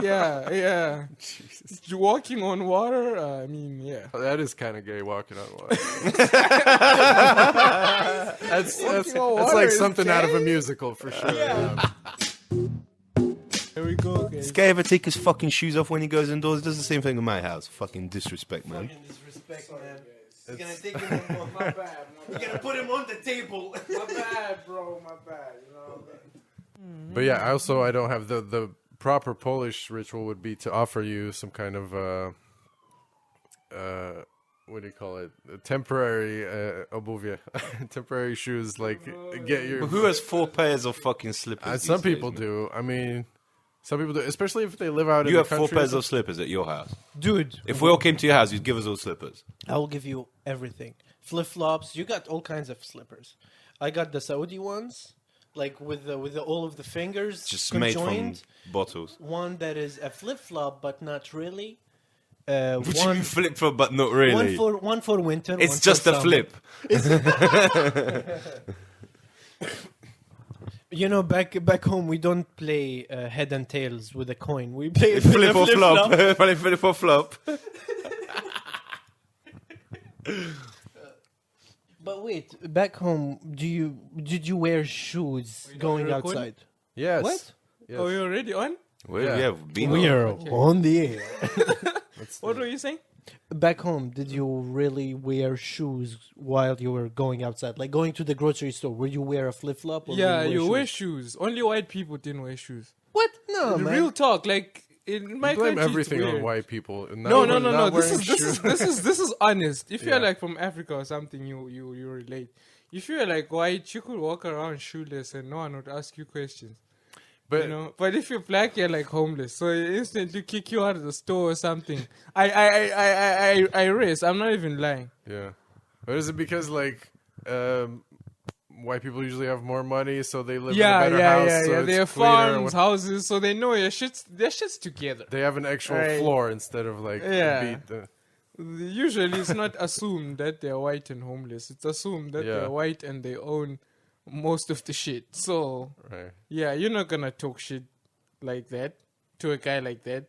Yeah. Jesus. Walking on water, I mean, yeah. That is kind of gay, walking on water. That's like something out of a musical for sure. Yeah. Here we go, guys. This guy ever take his fucking shoes off when he goes indoors? He does the same thing in my house. Fucking disrespect, man. Fucking disrespect, man. He's gonna take him on. My bad. You're gonna put him on the table. My bad, bro. My bad. You know. But yeah, I don't have the proper Polish ritual would be to offer you some kind of what do you call it? A temporary obuwie, temporary shoes. Like get your. But who has 4 pairs of fucking slippers? Some people do. I mean, some people do, especially if they live out in You the have 4 country. pairs of slippers at your house. Dude, If we all came to your house, you'd give us all slippers. I will give you everything. Flip-flops. You got all kinds of slippers. I got the Saudi ones, like with all of the fingers Just conjoined. made from bottles. One that is a flip-flop, but not really. What do you mean flip flop, but not really? One for winter. It's one just for a summer. flip. You know, back home we don't play head and tails with a coin. We play Flip or flip-flop. flop. Play flip or flop. But wait, back home, did you wear shoes going record? outside? Yes. What? Yes. Oh, you're already on? Well, Yeah. yeah, we've been We on. are on the air. What were you saying? Back home, did you really wear shoes while you were going outside? Like going to the grocery store, would you wear a flip flop? Yeah, you wear shoes. Only white people didn't wear shoes. What? No, man. Real talk, like in my You blame country, everything it's on weird. white people. No. Not This wearing is shoes. this is honest. If you're Yeah. like from Africa or something, you relate. If you're like white, you could walk around shoeless and no one would ask you questions. But You know, but if you're black, you're like homeless, so they instantly kick you out of the store or something. I race. I'm not even lying. yeah, but is it because like white people usually have more money, so they live in a better house? So They have it's cleaner farms, and houses, so they know their shit's together. they have an actual Right. floor instead of like Yeah. beat the. Usually, it's not assumed that they're white and homeless. It's assumed that Yeah. they're white and they own most of the shit. So Right. yeah, you're not gonna talk shit like that to a guy like that.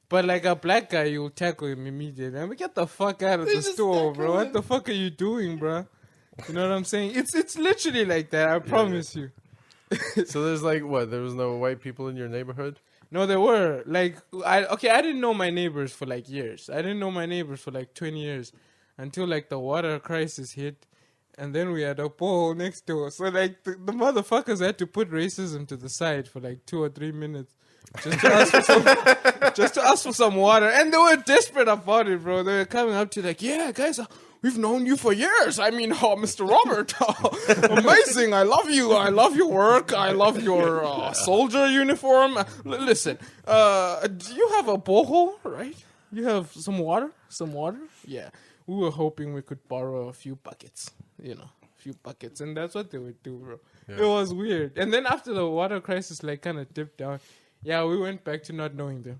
But like a black guy, you'll tackle him immediately. I mean, get the fuck out of the just store, tackle bro. What him. the fuck are you doing, bro? You know what I'm saying? It's literally like that. I promise you. So there's like what? There was no white people in your neighborhood? No, there were like I didn't know my neighbors for like years. I didn't know my neighbors for like 20 years until like the water crisis hit. And then we had a pole next door. So, like, the motherfuckers had to put racism to the side for, like, 2 or 3 minutes. Just to ask for some water. And they were desperate about it, bro. They were coming up to, like, yeah, guys, we've known you for years. I mean, Mr. Robert, amazing. I love you. I love your work. I love your soldier uniform. Listen, do you have a borehole, right? You have some water? Some water? Yeah. We were hoping we could borrow a few buckets, and that's what they would do, bro. Yeah. It was weird. And then after the water crisis, like, kind of dipped down, yeah, we went back to not knowing them.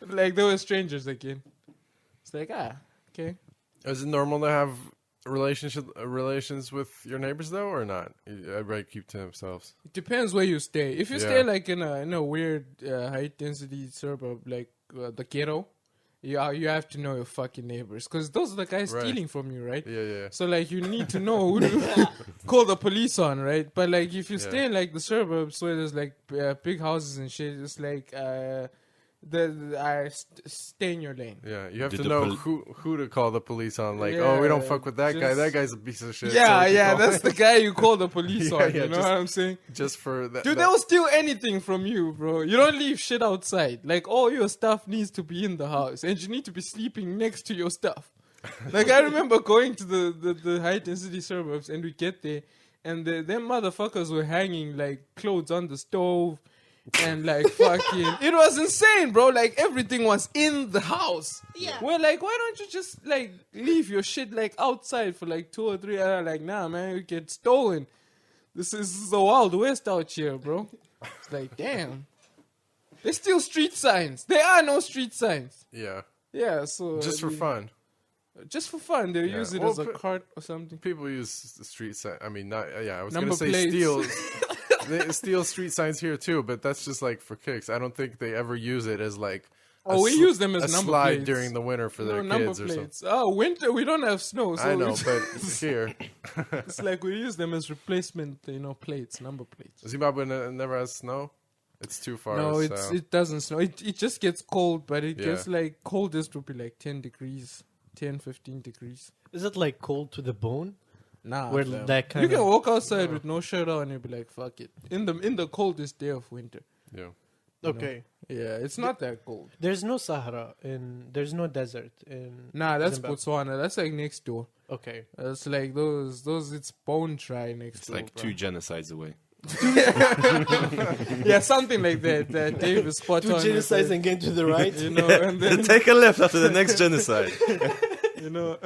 Like, they were strangers again. It's like, okay. Is it normal to have relations with your neighbors though, or not? Everybody keep to themselves. It depends where you stay. If you Yeah. stay, like, in a weird high-density suburb, like the ghetto, you have to know your fucking neighbors, because those are the guys Right. stealing from you, right? Yeah. So, like, you need to know who to call the police on, right? But, like, if you Yeah. stay in, like, the suburbs where there's, like, big houses and shit, it's like, stay in your lane. Yeah, you have Did to the know who to call the police on. Like, Yeah, we don't fuck with that guy. just- That guy's a piece of shit. Yeah, so we call that's the guy you call the police Yeah, on. yeah, You know just- what I'm saying? just for that. Dude, that- they'll steal anything from you, bro. You don't leave shit outside. Like, all your stuff needs to be in the house, and you need to be sleeping next to your stuff. Like, I remember going to the high-density suburbs, and we get there, and them motherfuckers were hanging, like, clothes on the stove, and, like, fucking... It was insane, bro. Like, everything was in the house. Yeah. We're like, why don't you just, like, leave your shit, like, outside for, like, 2 or 3 hours? Like, nah, man, you get stolen. This is the Wild West out here, bro. It's like, damn. There's still street signs. There are no street signs. yeah, Yeah, so... just for fun. Just for fun. They Yeah. use it Well, as a cart or something. People use the street sign. I mean, not. Yeah, I was Number gonna say plates. steal. They steal street signs here too, but that's just like for kicks. I don't think they ever use it as like. We use them as a number slide plates during the winter for their number kids or something. plates. Oh, winter we don't have snow. So I know, it's, but here, it's like we use them as replacement, plates, number plates. Zimbabwe never has snow. It's too far. No, south. it doesn't snow. It just gets cold, but it Yeah. gets like coldest would be like 10 degrees, 10, 15 degrees. Is it like cold to the bone? Nah, Where fam. that kind you can of- walk outside with no shirt on and you'll be like, fuck it. In the coldest day of winter. Yeah. Okay. Yeah, it's not that cold. There's no Sahara there's no desert in. Nah, that's Zimbabwe. Botswana. That's like next door. Okay. It's like those. It's bone dry next It's door. like bro. 2 genocides away. Yeah, something like that. That Dave is spot Two on. with genocides it, and get to the right. and then Take a left after the next genocide. you know,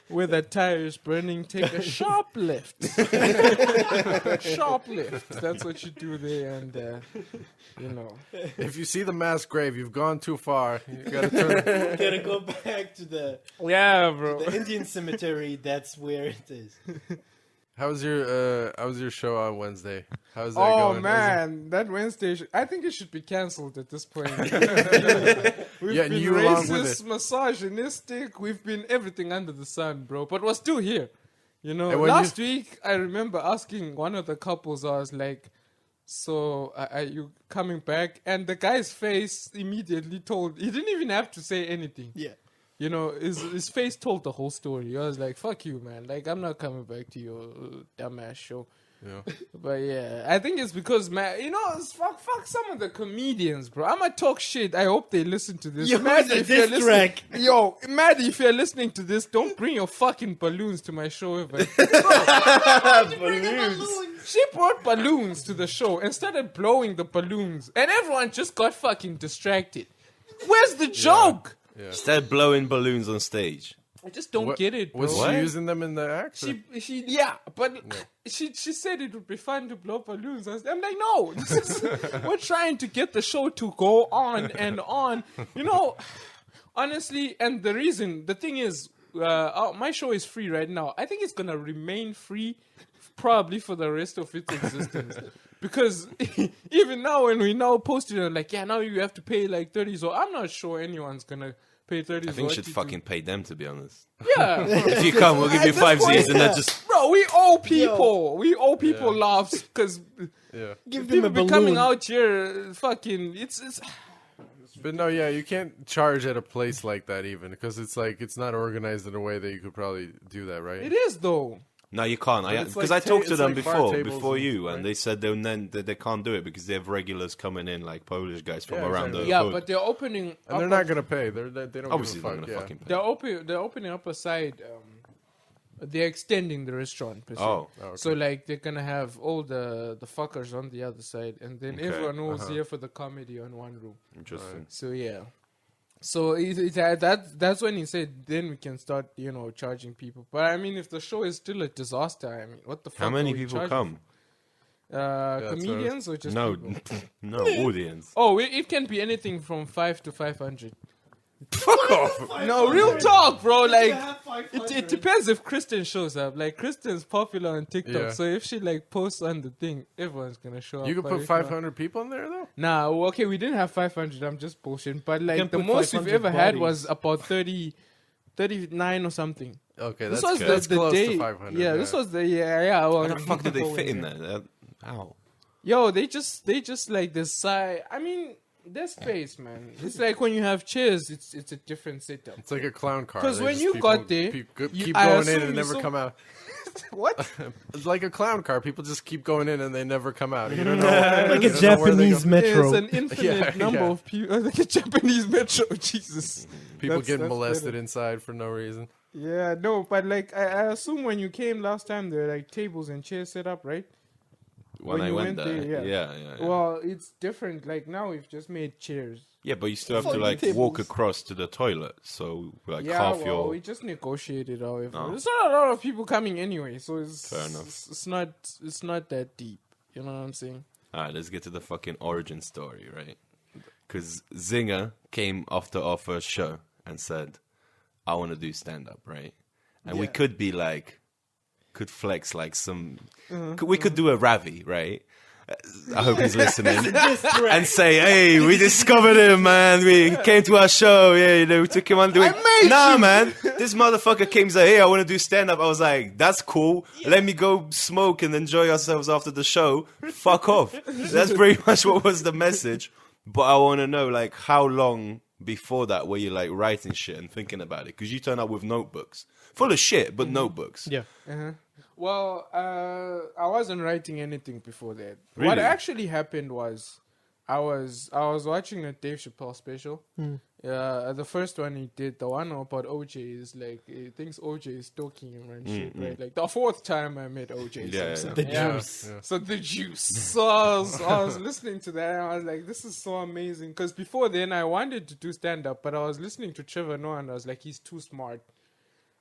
where that tire is burning, take a sharp left. Sharp left. That's what you do there, and If you see the mass grave, you've gone too far. You gotta turn. Gotta go back to the Yeah, bro. Indian cemetery. That's where it is. How was your show on Wednesday? How's that Oh going? man, that Wednesday! I think it should be cancelled at this point. We've Yeah, and been you along with racist, misogynistic. We've been everything under the sun, bro. But we're still here. And when Last week I remember asking one of the couples. I was like, "So are you coming back?" And the guy's face immediately told. He didn't even have to say anything. Yeah. His face told the whole story. I was like, "Fuck you, man! Like, I'm not coming back to your dumbass show." Yeah. But yeah, I think it's because, man, fuck some of the comedians, bro. I'ma talk shit. I hope they listen to this. Yo, Maddie, it's a diss track. Maddie, if you're listening to this, don't bring your fucking balloons to my show ever. She brought balloons to the show and started blowing the balloons, and everyone just got fucking distracted. Where's the joke? Instead blowing balloons on stage. I just don't get it, bro. Was she using them in the act? or- She said it would be fun to blow balloons. I'm like, no, we're trying to get the show to go on and on. Honestly, and the thing is, my show is free right now. I think it's gonna remain free probably for the rest of its existence. Because even now, when we now post it, I'm like, yeah, now you have to pay like 30. So I'm not sure anyone's gonna pay 30. I think you should fucking pay them, to be honest. Yeah. If you come, we'll give you At this 5 point, Z's and that just... Bro, we owe people. We owe people laughs because Yeah. Give them people a be balloon. coming out here fucking. It's But no, yeah, you can't charge at a place like that even because it's like it's not organized in a way that you could probably do that, right? it is though. No, you can't. it's Because like I talked to it's them like bar before tables you, and- and they said that they can't do it because they have regulars coming in, like Polish guys from Yeah, around exactly. the Yeah, hood. but they're opening. And they're not gonna pay. They don't Obviously, give a they're fuck. gonna fucking pay. They're opening up a side. They're extending the restaurant. Per se. Oh, okay. So like they're gonna have all the fuckers on the other side, and then Okay, everyone who's here for the comedy on one room. interesting. So yeah. So that's when he said then we can start charging people. But I mean, if the show is still a disaster, I mean, what the fuck? How many are we people charging come? for? that's Comedians or just No, people? no audience. Oh, it can be anything from 5 to 500. Fuck off. No, real talk, bro. Like, it depends if Kristen shows up. Like, Kristen's popular on TikTok, Yeah. so if she like posts on the thing, everyone's gonna show up. You could But put if not- 500 people in there though. Nah, okay, we didn't have 500. I'm just bullshitting. But can like, the put most we've 500 ever had bodies. was about 39 or something. Okay, This that's was good. the That's close day. to 500. Yeah, this was the yeah. Well, How the fuck did they people fit in were- there? Ow. Yo, they just like decide. I mean, there's space, man. It's like when you have chairs, it's a different setup. It's like a clown car. 'Cause They when just you people got there, keep I going in assume and you never saw- come out. What? It's like a clown car. People just keep going in and they never come out. You don't know. Like you a don't know where they Japanese go. metro. It's an infinite Yeah, number yeah. of people. Like a Japanese metro. Jesus. People That's getting molested better. inside for no reason. Yeah, no, but like I assume when you came last time, there were like tables and chairs set up, right? When When I you went went there, there, yeah. Well, it's different. Like now, we've just made chairs. Yeah, but you still have to Fucking like tables. walk across to the toilet, so like Yeah, half well, your. we just negotiated. However, Oh. there's not a lot of people coming anyway, so it's Fair enough. It's not that deep. You know what I'm saying? All right, let's get to the fucking origin story, right? Because Zinger came after our first show and said, "I want to do stand up," right? And we Yeah. could be like, could flex like some. We could do a Ravi, right? I hope he's listening. And say, hey, we discovered him, man. We came to our show. Yeah, you know, we took him on doing. Nah, man. This motherfucker came and said, hey, I want to do stand up. I was like, that's cool. Let me go smoke and enjoy ourselves after the show. Fuck off. That's pretty much what was the message. But I want to know, like, how long before that were you like writing shit and thinking about it? Because you turn up with notebooks full of shit, but notebooks. Yeah. Well, I wasn't writing anything before that. Really? What actually happened was, I was watching a Dave Chappelle special. The first one he did, the one about OJ, is like he thinks OJ is stalking him and shit, right? Like the fourth time I met OJ. Yeah, Simpson. The juice. Yeah. So the juice. So I was listening to that and I was like, this is so amazing. Because before then I wanted to do stand up, but I was listening to Trevor Noah and I was like, he's too smart.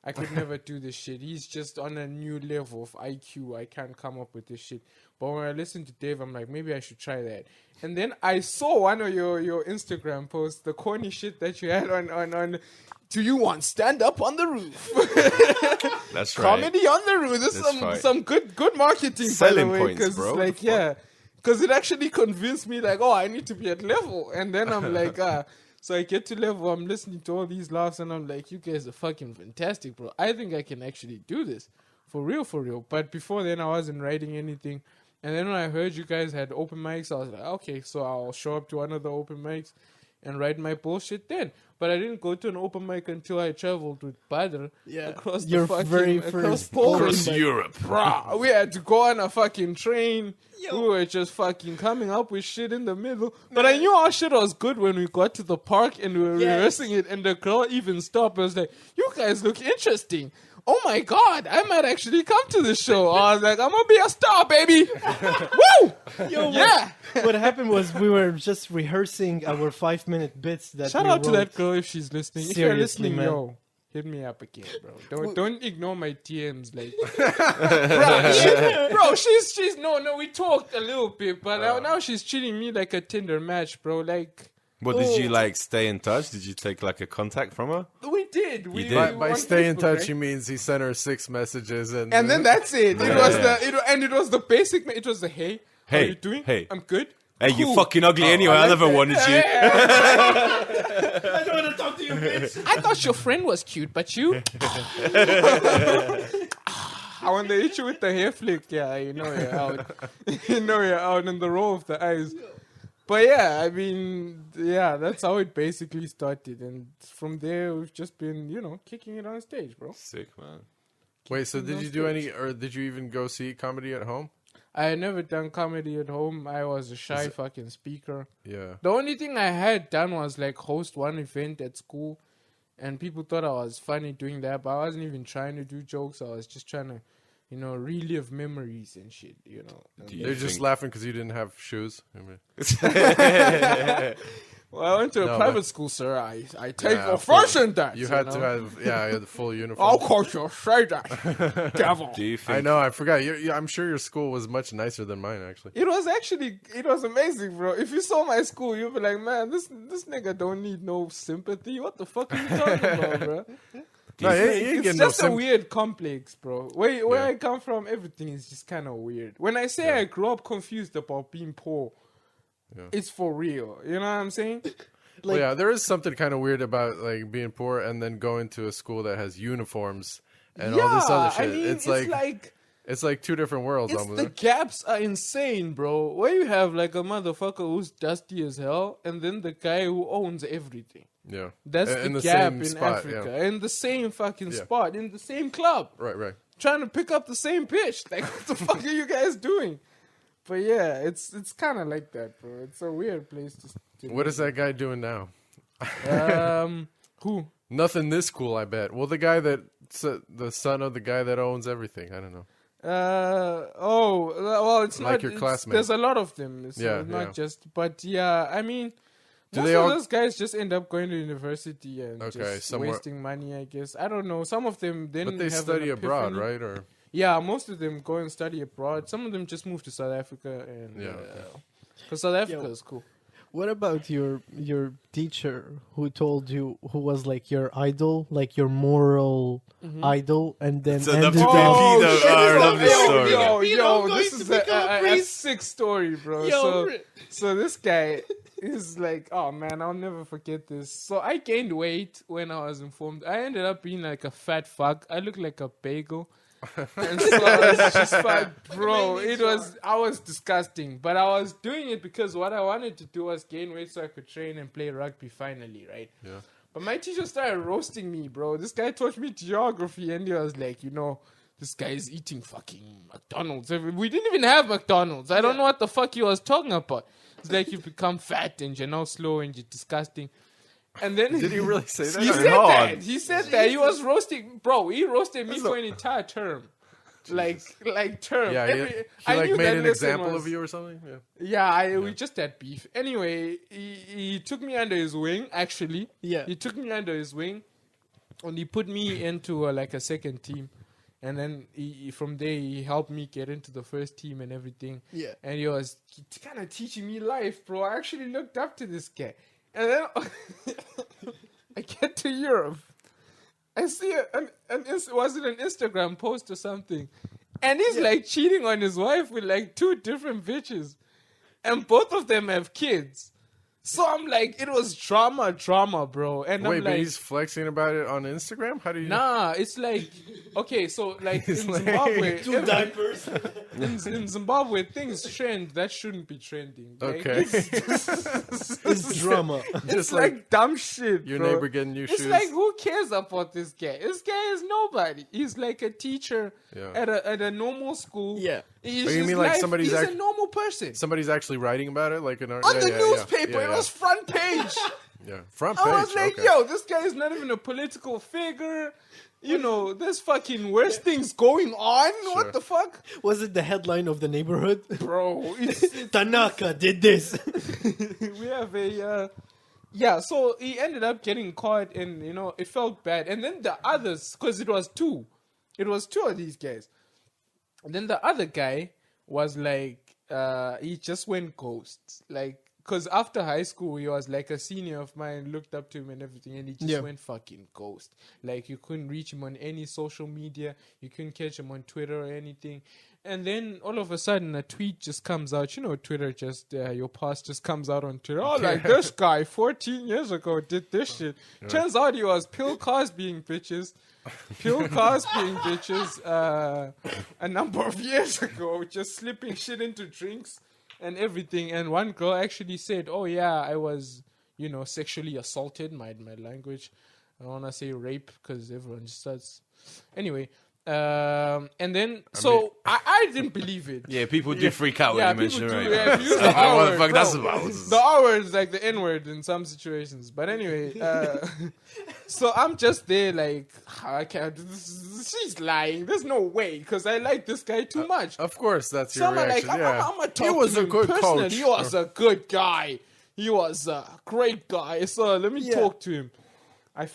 I could never do this shit. He's just on a new level of IQ. I can't come up with this shit. But when I listened to Dave, I'm like, maybe I should try that. And then I saw one of your Instagram posts, the corny shit that you had on do you want stand up on the roof? That's right. Comedy on the roof. This That's is right. some good marketing, Selling by the way. points, Because bro. like, yeah. Because it actually convinced me, like, oh, I need to be at level. And then I'm like, so I get to level, I'm listening to all these laughs, and I'm like, you guys are fucking fantastic, bro. I think I can actually do this. For real. But before then, I wasn't writing anything. And then when I heard you guys had open mics, I was like, okay, so I'll show up to one of the open mics and write my bullshit then. But I didn't go to an open mic until I traveled with Badr across Your the fucking, very across first Poland. Across Europe. Bruh, we had to go on a fucking train. We were just fucking coming up with shit in the middle. But I knew our shit was good when we got to the park and we were rehearsing it, and the girl even stopped. I was like, you guys look interesting. Oh my God, I might actually come to the show. I was like, I'm gonna be a star, baby. Woo! Yeah. What happened was we were just rehearsing our 5-minute bits that Shout we out to wrote. that girl if she's listening. If you're Seriously, listening, man. yo, hit me up again, bro. Don't ignore my DMs, like. bro, she's no. We talked a little bit, but now she's treating me like a Tinder match, bro. Like. What, did you like stay in touch? Did you take like a contact from her? We did. We did? By on stay in Facebook, touch, right? he means he sent her 6 messages and And then that's it. It was it was the basic. It was the hey, how Hey, you doing? hey. I'm good. Hey, you Cool. fucking ugly anyway. I never wanted you. I don't want to talk to you, bitch. I thought your friend was cute, but you. When they hit you with the hair flick, yeah, you know you're out. You know you're out in the roll of the eyes. But yeah, I mean, yeah, that's how it basically started. And from there, we've just been, kicking it on stage, bro. Sick, man. Wait, so did you do any, or did you even go see comedy at home? I had never done comedy at home. I was a shy fucking speaker. Yeah. The only thing I had done was like host one event at school. And people thought I was funny doing that. But I wasn't even trying to do jokes. I was just trying to, relive memories and shit, And Do you They're just think- laughing because you didn't have shoes. I mean, Well, I went to a No, private but- school, sir. I take Yeah, offense in that. you had to have, you had the full uniform. Of course you'll say that, devil. Do you think? I know, I forgot. I'm sure your school was much nicer than mine, actually. It was amazing, bro. If you saw my school, you'd be like, man, this nigga don't need no sympathy. What the fuck are you talking about, bro? No, you ain't It's getting no just a weird complex, bro. Where Yeah. I come from, everything is just kind of weird. When I say I grew up confused about being poor, it's for real. You know what I'm saying? Well, yeah, there is something kind of weird about like being poor and then going to a school that has uniforms and all this other shit. I mean, It's like two different worlds. It's almost. the gaps are insane, bro. Where you have like a motherfucker who's dusty as hell, and then the guy who owns everything. Yeah, That's In the the gap same in spot, Africa. yeah. In the same fucking Yeah. spot, in the same club. right. Trying to pick up the same pitch. Like, what the fuck are you guys doing? But yeah, it's kind of like that, bro. It's a weird place to What is that guy doing now? Who? Nothing this cool, I bet. Well, the son of the guy that owns everything. I don't know. Well, it's Like not your it's- classmate. There's a lot of them. So Yeah, not yeah. just, but yeah, I mean, Do most they of all- those guys just end up going to university and Okay, just somewhere- wasting money, I guess. I don't know. Some of them didn't But they have an study abroad, epiphany. right? Or Yeah, most of them go and study abroad. Some of them just move to South Africa and Yeah, because South Africa Yo. is cool. What about your teacher who told you, who was like your idol, like your moral idol, and then So the ended pedo- up... Oh, I love this story. Yo, going this to is become a a priest. sick story, bro. Yo. So this guy is like, oh man, I'll never forget this. So I gained weight when I was informed. I ended up being like a fat fuck. I looked like a bagel. And so I was just like, bro, I was disgusting. But I was doing it because what I wanted to do was gain weight so I could train and play rugby finally, right? Yeah. But my teacher started roasting me, bro. This guy taught me geography and he was like, this guy is eating fucking McDonald's. We didn't even have McDonald's. I don't know what the fuck he was talking about. It's like you've become fat and you're now slow and you're disgusting. And then Did he really say that? he That's said hard. that. He said that. He was roasting, bro. He roasted me for an entire term, like term. Yeah, he like knew made that an lesson example was- of you or something. Yeah. Yeah, we just had beef. Anyway, he took me under his wing. Actually, Yeah. he took me under his wing, and he put me into like a second team. And then from there, he helped me get into the first team and everything. Yeah. And he was kind of teaching me life, bro. I actually looked up to this guy. And then I get to Europe. I see was it an Instagram post or something? And he's like cheating on his wife with like 2 different bitches. And both of them have kids. So I'm like, it was drama, bro. And Wait, I'm but like, he's flexing about it on Instagram? How do you... nah, it's like, okay, so like in like- Zimbabwe, 2 diapers. in Zimbabwe, things trend that shouldn't be trending. Like, Okay. It's drama. It's Just like dumb shit, your bro. neighbor getting new It's shoes. like, who cares about this guy? This guy is nobody. He's like a teacher Yeah. at a normal school. Yeah. He's Oh, you just mean like life- somebody's he's act- a normal person. Somebody's actually writing about it? Like an On the newspaper, it was front page. Yeah, front page. I was like, okay. yo, this guy is not even a political figure. There's fucking worse things going on. Sure. What the fuck? Was it the headline of the neighborhood? Bro, it's Tanaka did this. we have a yeah, so he ended up getting caught and it felt bad. And then the others, because it was two of these guys. And then the other guy was like he just went ghost, like, because after high school he was like a senior of mine, looked up to him and everything, and he just went fucking ghost. Like, you couldn't reach him on any social media, you couldn't catch him on Twitter or anything. And then all of a sudden a tweet just comes out. Twitter just, your past just comes out on Twitter. Oh, like, this guy 14 years ago did this shit. Turns out he was Bill Cosbying bitches. A number of years ago, just slipping shit into drinks and everything. And one girl actually said, oh yeah, I was, sexually assaulted. My language. I don't want to say rape because everyone just starts. Anyway. And then, I didn't believe it. Yeah, people do freak out when you mention people it. do, Right? yeah, if you use the What the R-word, fuck? That's bro. about. The R word is like the N word in some situations. But anyway, so I'm just there like, I can't, she's lying. There's no way, because I like this guy too much. Of course, that's So your I'm like, reaction. I'm Yeah. gonna talk He was to a him good personally. coach. He was a good guy. He was a great guy. So let me talk to him. I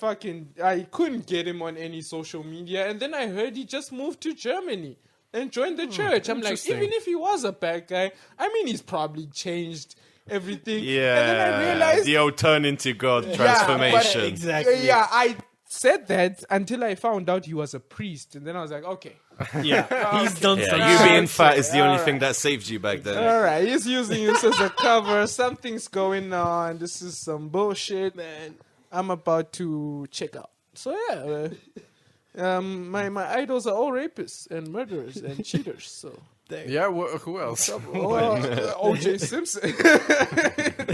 couldn't get him on any social media. And then I heard he just moved to Germany and joined the church. I'm like, interesting. even if he was a bad guy, I mean, he's probably changed everything. Yeah, And then I realized, the old turn into God transformation. Exactly. yeah, I said that until I found out he was a priest. And then I was like, okay. Yeah. He's done some Yeah, you shit. being fat is the only Alright. thing that saved you back then. All right, he's using this as a cover. Something's going on. This is some bullshit, man. I'm about to check out. So yeah, my idols are all rapists and murderers and cheaters. So Yeah, who else? O.J. Simpson,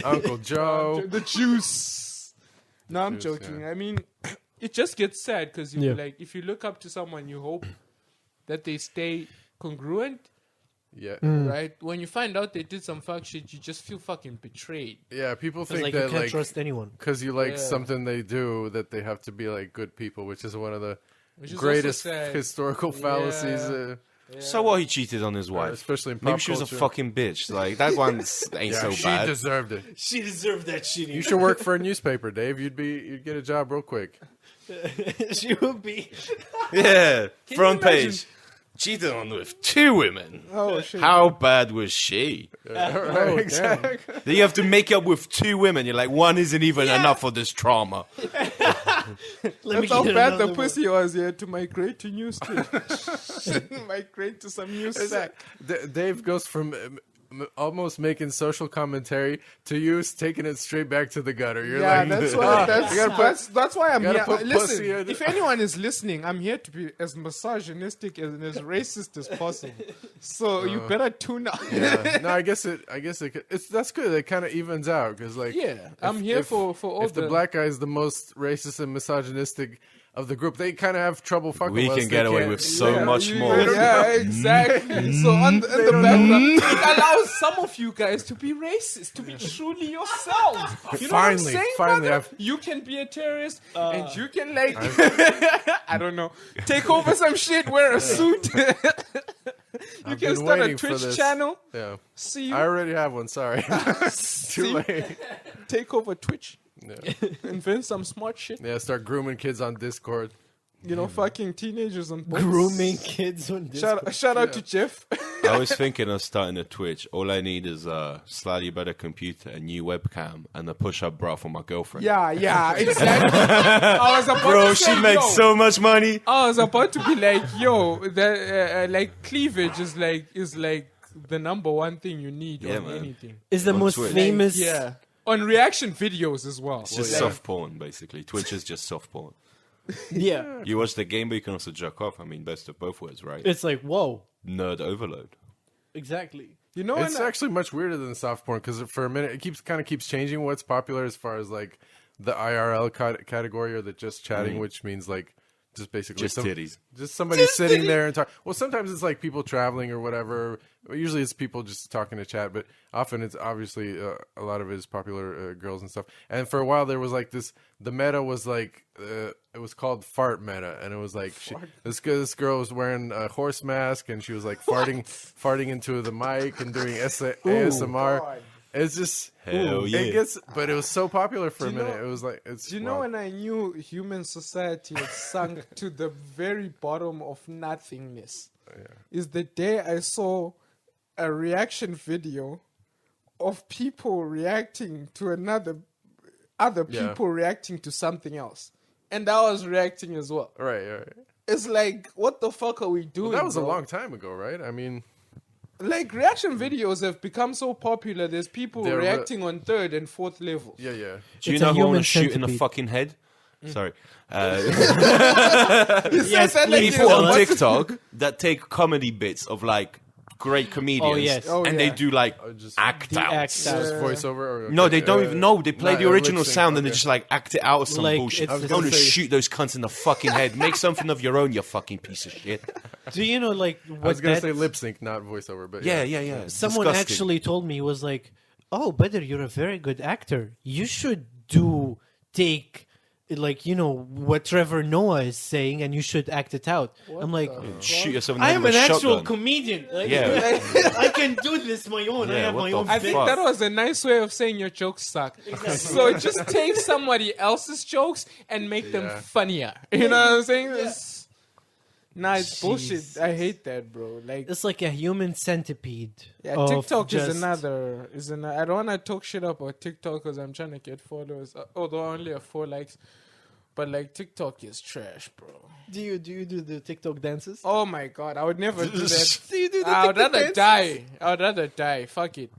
Uncle Joe. the juice. No, I'm Juice, joking. yeah. I mean, it just gets sad because Yeah. like, if you look up to someone, you hope that they stay congruent. Yeah. Right? When you find out they did some fuck shit, you just feel fucking betrayed. Yeah, people It's think like you that can't like trust anyone. because you like Yeah. something they do that they have to be like good people, which is one of the Which is greatest also sad. historical fallacies. Yeah. So what? He cheated on his wife. especially in pop Maybe she was a culture. fucking bitch. Like that one ain't Yeah, so she bad. deserved it. She deserved that shit. You should work for a newspaper, Dave. You'd get a job real quick. She would be. Yeah, Can front you imagine- page. cheated on with 2 women. Oh shit. How bad was she? Right, exactly. Then you have to make up with 2 women. You're like, one isn't even enough for this trauma. That's how bad the pussy was. You had to migrate to new state. Migrate to some new sack. Dave goes from almost making social commentary to you taking it straight back to the gutter. You're Yeah, like, that's why. That's why I'm gotta here. put pussy Listen, in- if anyone is listening, I'm here to be as misogynistic and as racist as possible. So you better tune out. Yeah. No, I guess that's good. It kind of evens out because, like, I'm here for all if the black guy is the most racist and misogynistic of the group, they kind of have trouble fucking. We with us. can They get away can't- with so much more. Yeah, exactly. So in the background, it allows some of you guys to be racist, to be truly yourselves. You know what I'm Finally, saying, finally, brother? You can be a terrorist, and you can like, I don't know, take over some shit, wear a suit. You I've can been start a waiting for Twitch this. channel. Yeah, See you. I already have one. Sorry, too See? late. Take over Twitch. Yeah. Invent some smart shit. Yeah, start grooming kids on Discord. You know, fucking teenagers on boats. Grooming kids on this. Shout out to Jeff. I was thinking of starting a Twitch. All I need is a slightly better computer, a new webcam, and a push-up bra for my girlfriend. Yeah, exactly. I was about Bro, to say, she makes yo. so much money. I was about to be like, yo, the like cleavage is like the number one thing you need Yeah, on man. anything. Is the On most Twitch. famous. Yeah, on reaction videos as well. It's just soft porn, basically. Twitch is just soft porn. Yeah. You watch the game, but you can also jerk off. I mean, best of both worlds, right? It's like, whoa. Nerd overload. Exactly. You know, It's actually much weirder than soft porn because for a minute it kind of keeps changing what's popular as far as like the IRL category or the just chatting, which means like just basically Just titties. just somebody sitting there and talk. Well, sometimes it's like people traveling or whatever. Usually it's people just talking to chat, but often it's obviously a lot of it is popular girls and stuff. And for a while there was like this. The meta was like it was called fart meta, and it was like this girl was wearing a horse mask and she was like farting into the mic and doing ASMR. God. It's just Hell yeah. It gets, but it was so popular for a Do you minute. know- It was like it's. Do you know when I knew human society had sunk to the very bottom of nothingness? Is the day I saw a reaction video of people reacting to other people reacting to something else, and I was reacting as well. Right. It's like, what the fuck are we doing? Well, that was a bro? long time ago, right? I mean, Like, reaction videos have become so popular. There's people They're reacting on 3rd and 4th levels. yeah. Do you It's a know who I want human to shoot in the centipede. fucking head? Sorry. Yes, that like please. People on What? TikTok that take comedy bits of like great comedians Oh, yes. Oh, and yeah. they do like just act the out. act out. Just voiceover. Or, No, they don't even know. They play not the original lip sync, sound and they okay. just like act it out or some Like, bullshit. it's I the want to same- shoot those cunts in the fucking head. Make something of your own, you fucking piece of shit. Do you know, like, I was what gonna that... say lip sync, not voiceover, but Yeah. Someone Disgusting. actually told me, was like, oh, Badr, you're a very good actor. You should take, like, you know, what Trevor Noah is saying and you should act it out. I'm like, shoot yourself in the I head am with an a actual shotgun. comedian. Like, Yeah. I can do this my own. I Yeah, have what my the own I think Fuck. that was a nice way of saying your jokes suck. So just take somebody else's jokes and make them Yeah. funnier. You know what I'm saying? It's bullshit. Jeez. I hate that, bro. Like, It's like a human centipede. yeah, of TikTok just- is another. I don't want to talk shit about TikTok because I'm trying to get followers. Although I only have 4 likes. But like, TikTok is trash, bro. Do you do the TikTok dances? Oh my god, I would never do that. Do you do the I would TikTok rather dances? die. I would rather die. Fuck it.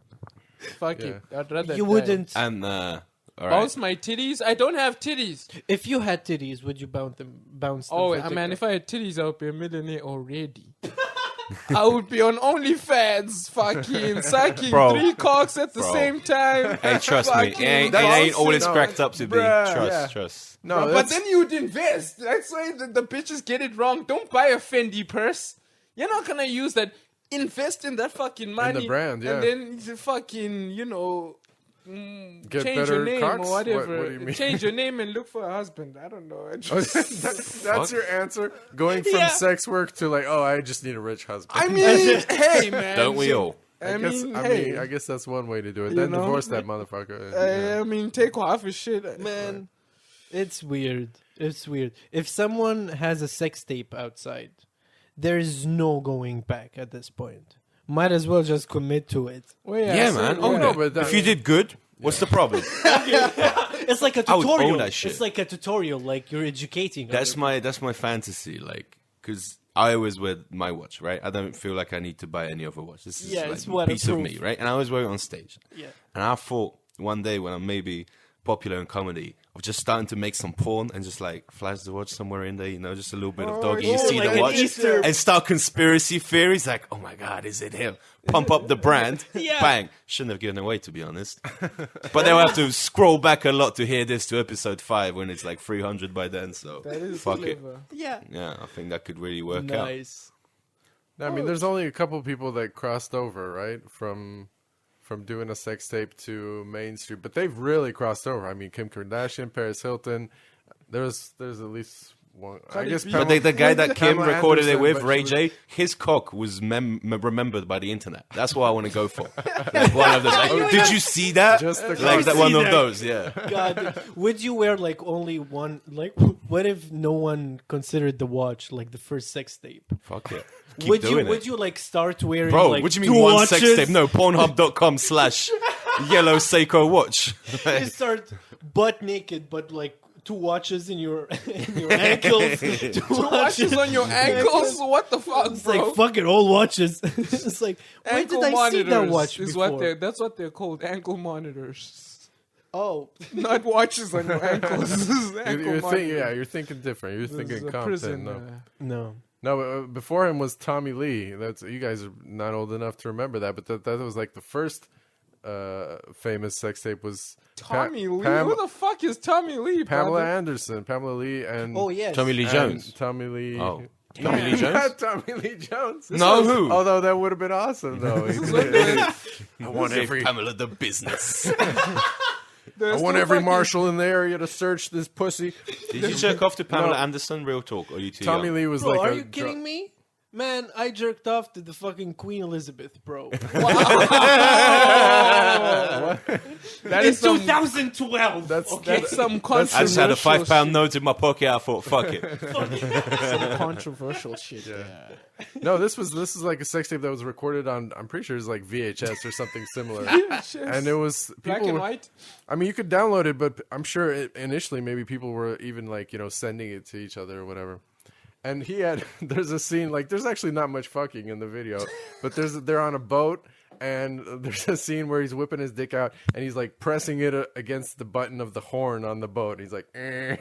Fuck Yeah. it. I'd rather You die. wouldn't. And all right. Bounce my titties? I don't have titties. If you had titties, would you bounce them? Oh, for man, TikTok? if I had titties, I would be a millionaire already. I would be on OnlyFans, fucking sucking Bro. 3 cocks at the Bro. same time. Hey, trust me, it ain't That's- all it's no, cracked up to be. bruh, Trust, yeah. trust. no, But that's- then you'd invest. That's why the bitches get it wrong. Don't buy a Fendi purse. You're not gonna use that. Invest in that fucking money. brand, yeah. And then you fucking, Get change better your name cocks? or whatever. What do you mean? Change your name and look for a husband. I don't know. I Oh, just- that's your answer. Going from Yeah. sex work to like, oh, I just need a rich husband. I mean, hey, man. Don't we all? I mean, I guess that's one way to do it. You Then know? divorce that motherfucker. I mean, take half his shit. Man, it's weird. It's weird. If someone has a sex tape outside, there is no going back at this point. Might as well just commit to it. Well, Yeah, so- man. yeah. Own No, it. but that- If you did good, what's the problem? It's like a I would own tutorial. that shit. It's like a tutorial. Like you're educating. That's other my fantasy, like, because I always wear my watch, right? I don't feel like I need to buy any other watch. This is Yeah, like it's a piece of me, waterproof. right? And I always wear it on stage. Yeah. And I thought one day when I'm maybe popular in comedy, of just starting to make some porn and just like flash the watch somewhere in there, you know, just a little bit of doggy. You yeah, see like the an watch Easter- and start conspiracy theories like, oh my God, is it him? Pump up the brand. Yeah. Bang. Shouldn't have given away, to be honest. But they'll have to scroll back a lot to hear this to episode 5 when it's like 300 by then. So That is fuck it. clever. Yeah. Yeah, I think that could really work out. Nice. I mean, there's only a couple people that crossed over, right, from doing a sex tape to mainstream, but they've really crossed over. I mean, Kim Kardashian, Paris Hilton. There's at least one. I Cardi guess B. But the guy that Kim Pamela recorded it Anderson, with, but Ray she was- J, his cock was remembered by the internet. That's what I want to go for. Like one of those. Like, did you see that? Just the like cock. that one See of that. those, yeah. God, would you wear like only one? Like, what if no one considered the watch like the first sex tape? Fuck it. Keep Would doing you? it. Would you like start wearing? Bro, like, what do you mean two one watches? sex tape? No, pornhub.com/yellow Seiko watch. You start butt naked, but like two watches in your ankles. Two Watches on your ankles? What the fuck, It's bro? like fuck it, all watches. It's like where Ankle did I see that monitors watch is before? that's what they're called, ankle monitors. Oh, Not watches on your ankles. This is ankle monitors. You're thinking different. You're This thinking is a Compton. prison. No, no. no. But before him was Tommy Lee. That's you guys are not old enough to remember that, but that was like the first famous sex tape was Tommy Lee? Who the fuck is Tommy Lee, Pamela brother? Anderson, Pamela Lee, and Oh yes. Tommy Lee and Jones. Tommy Lee. Oh. Tommy Lee Jones? Tommy Lee Jones. No, who? Although that would have been awesome, though. I want every Pamela the business. I want every marshal in the area to search this pussy. Did you jerk off to Pamela No. Anderson? Real talk. Or are you too Tommy young? Lee was Bro, like are a you kidding me? Man, I jerked off to the fucking Queen Elizabeth, bro. That In is some, 2012. that's some I controversial just had a £5 shit. note in my pocket. I thought, fuck it. Some controversial shit. Yeah. No, this is like a sex tape that was recorded on. I'm pretty sure it's like VHS or something similar. And it was Black people and were- white. I mean, you could download it, but I'm sure initially maybe people were even like sending it to each other or whatever. And he had there's a scene like there's actually not much fucking in the video, but they're on a boat. And there's a scene where he's whipping his dick out, and he's like pressing it against the button of the horn on the boat. He's like, no,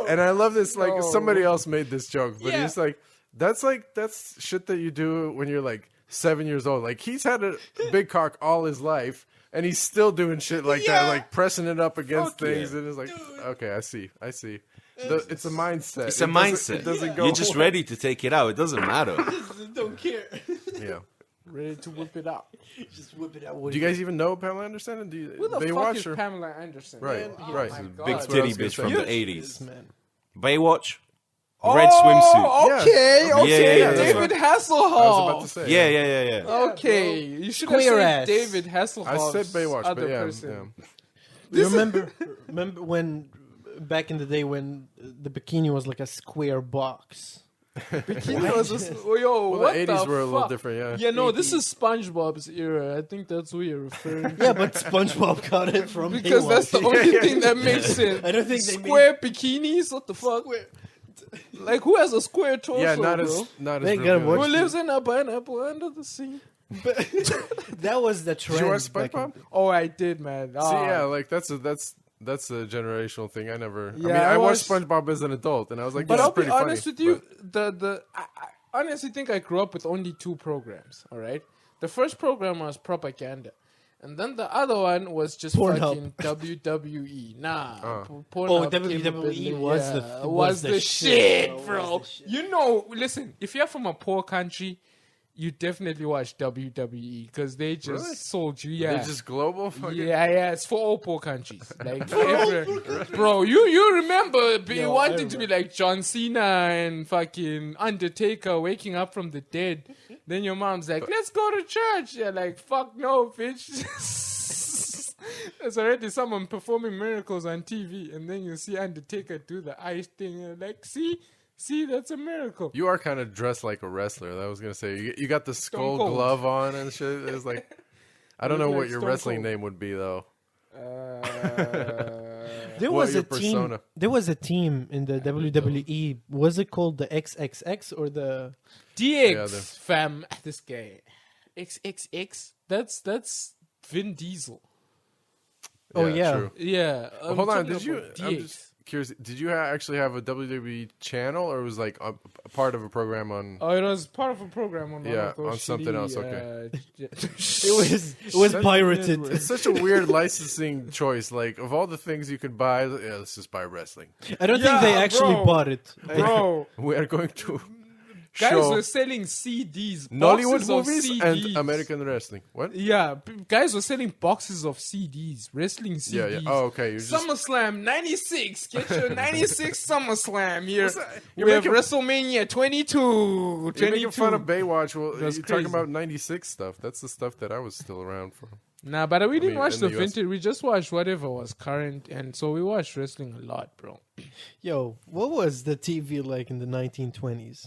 and I love this. Like somebody else made this joke, but Yeah. he's like, that's shit that you do when you're like 7 years old. Like he's had a big cock all his life, and he's still doing shit like that, Yeah. like pressing it up against Fuck things, yeah. and it's like, okay, I see. It's a mindset. It's a It doesn't- mindset. It doesn't go. You're just ready to take it out. It doesn't matter. Don't care. Yeah. Ready to whip it out. Just whip it out. Do you guys even know Pamela Anderson? And Who the they fuck watch is her? Pamela Anderson? Right, Man, right. my Big God. what I titty was gonna bitch say. from You- the 80s. man? Baywatch. Red swimsuit. Oh, okay, okay. Yeah, David I was Hasselhoff. about to say. Yeah. Okay, you should have Queer said ass. David Hasselhoff. I said Baywatch, other but yeah, person. yeah. You remember when back in the day when the bikini was like a square box? Bikini was yo, Well, what the 80s the were a little fuck? different, yeah. Yeah, no, this is SpongeBob's era. I think that's what you're referring to. Yeah, but SpongeBob got it from Because Baywatch. that's the only thing that makes sense. I don't think they Square bikinis? What the fuck? Like, who has a square torso, Yeah, not bro? as They gotta revealing. watch Who lives in a pineapple under the sea? That was the trend. Did you watch back in- SpongeBob? Oh, I did, man. See, Ah. yeah, like that's a generational thing. I never. I Yeah, mean, I I watched watched- SpongeBob as an adult, and I was like, But this I'll is be pretty honest funny. with you, I honestly think I grew up with only two programs, all right? The first program was propaganda. And then the other one was just Pornhub. fucking WWE. Nah. Oh, Pornhub WWE capability, was yeah, the was the shit, Was bro. the shit. You know, listen, if you're from a poor country, you definitely watch WWE because they just Really? sold you. Yeah. They're just global. Fucking... Yeah, it's for all poor countries. Like, bro, you remember Yo, wanting I to be like John Cena and fucking Undertaker waking up from the dead. Then your mom's like, let's go to church. You're like, fuck no, bitch. There's already someone performing miracles on TV, and then you see Undertaker do the ice thing, and you're like, see, that's a miracle. You are kind of dressed like a wrestler. I was gonna say you got the skull Cold. glove on and shit. It's like I don't know Look what like your Stone wrestling Cold. name would be though. There What was your a team. persona? There was a team in the WWE. Was it called the XXX or the? DX, Yeah, fam. This guy. XXX. That's Vin Diesel. Oh, yeah. True. Yeah. Well, hold on, talking did you? about I'm DX. just curious. Did you actually have a WWE channel, or was like a part of a program on? Oh, it was part of a program on one Yeah, of those on something shitty, else, okay. It was pirated. It's such a weird licensing choice. Like of all the things you could buy, yeah, let's just buy wrestling. I don't Yeah, think they actually bro. bought it. Bro, We are going to guys show were selling CDs, Nollywood boxes of movies CDs. and American wrestling. What? Yeah, guys were selling boxes of CDs, wrestling CDs. Yeah, yeah. Oh, okay. You're just SummerSlam 96. Get your 96 SummerSlam here. You're We have making- WrestleMania 22. you're 22. making fun of Baywatch. Well, That's you're talking crazy. about '96 stuff. That's the stuff that I was still around for. Nah, but we didn't mean, watch in the the US. vintage. We just watched whatever was current, and so we watched wrestling a lot, bro. Yo, what was the TV like in the 1920s?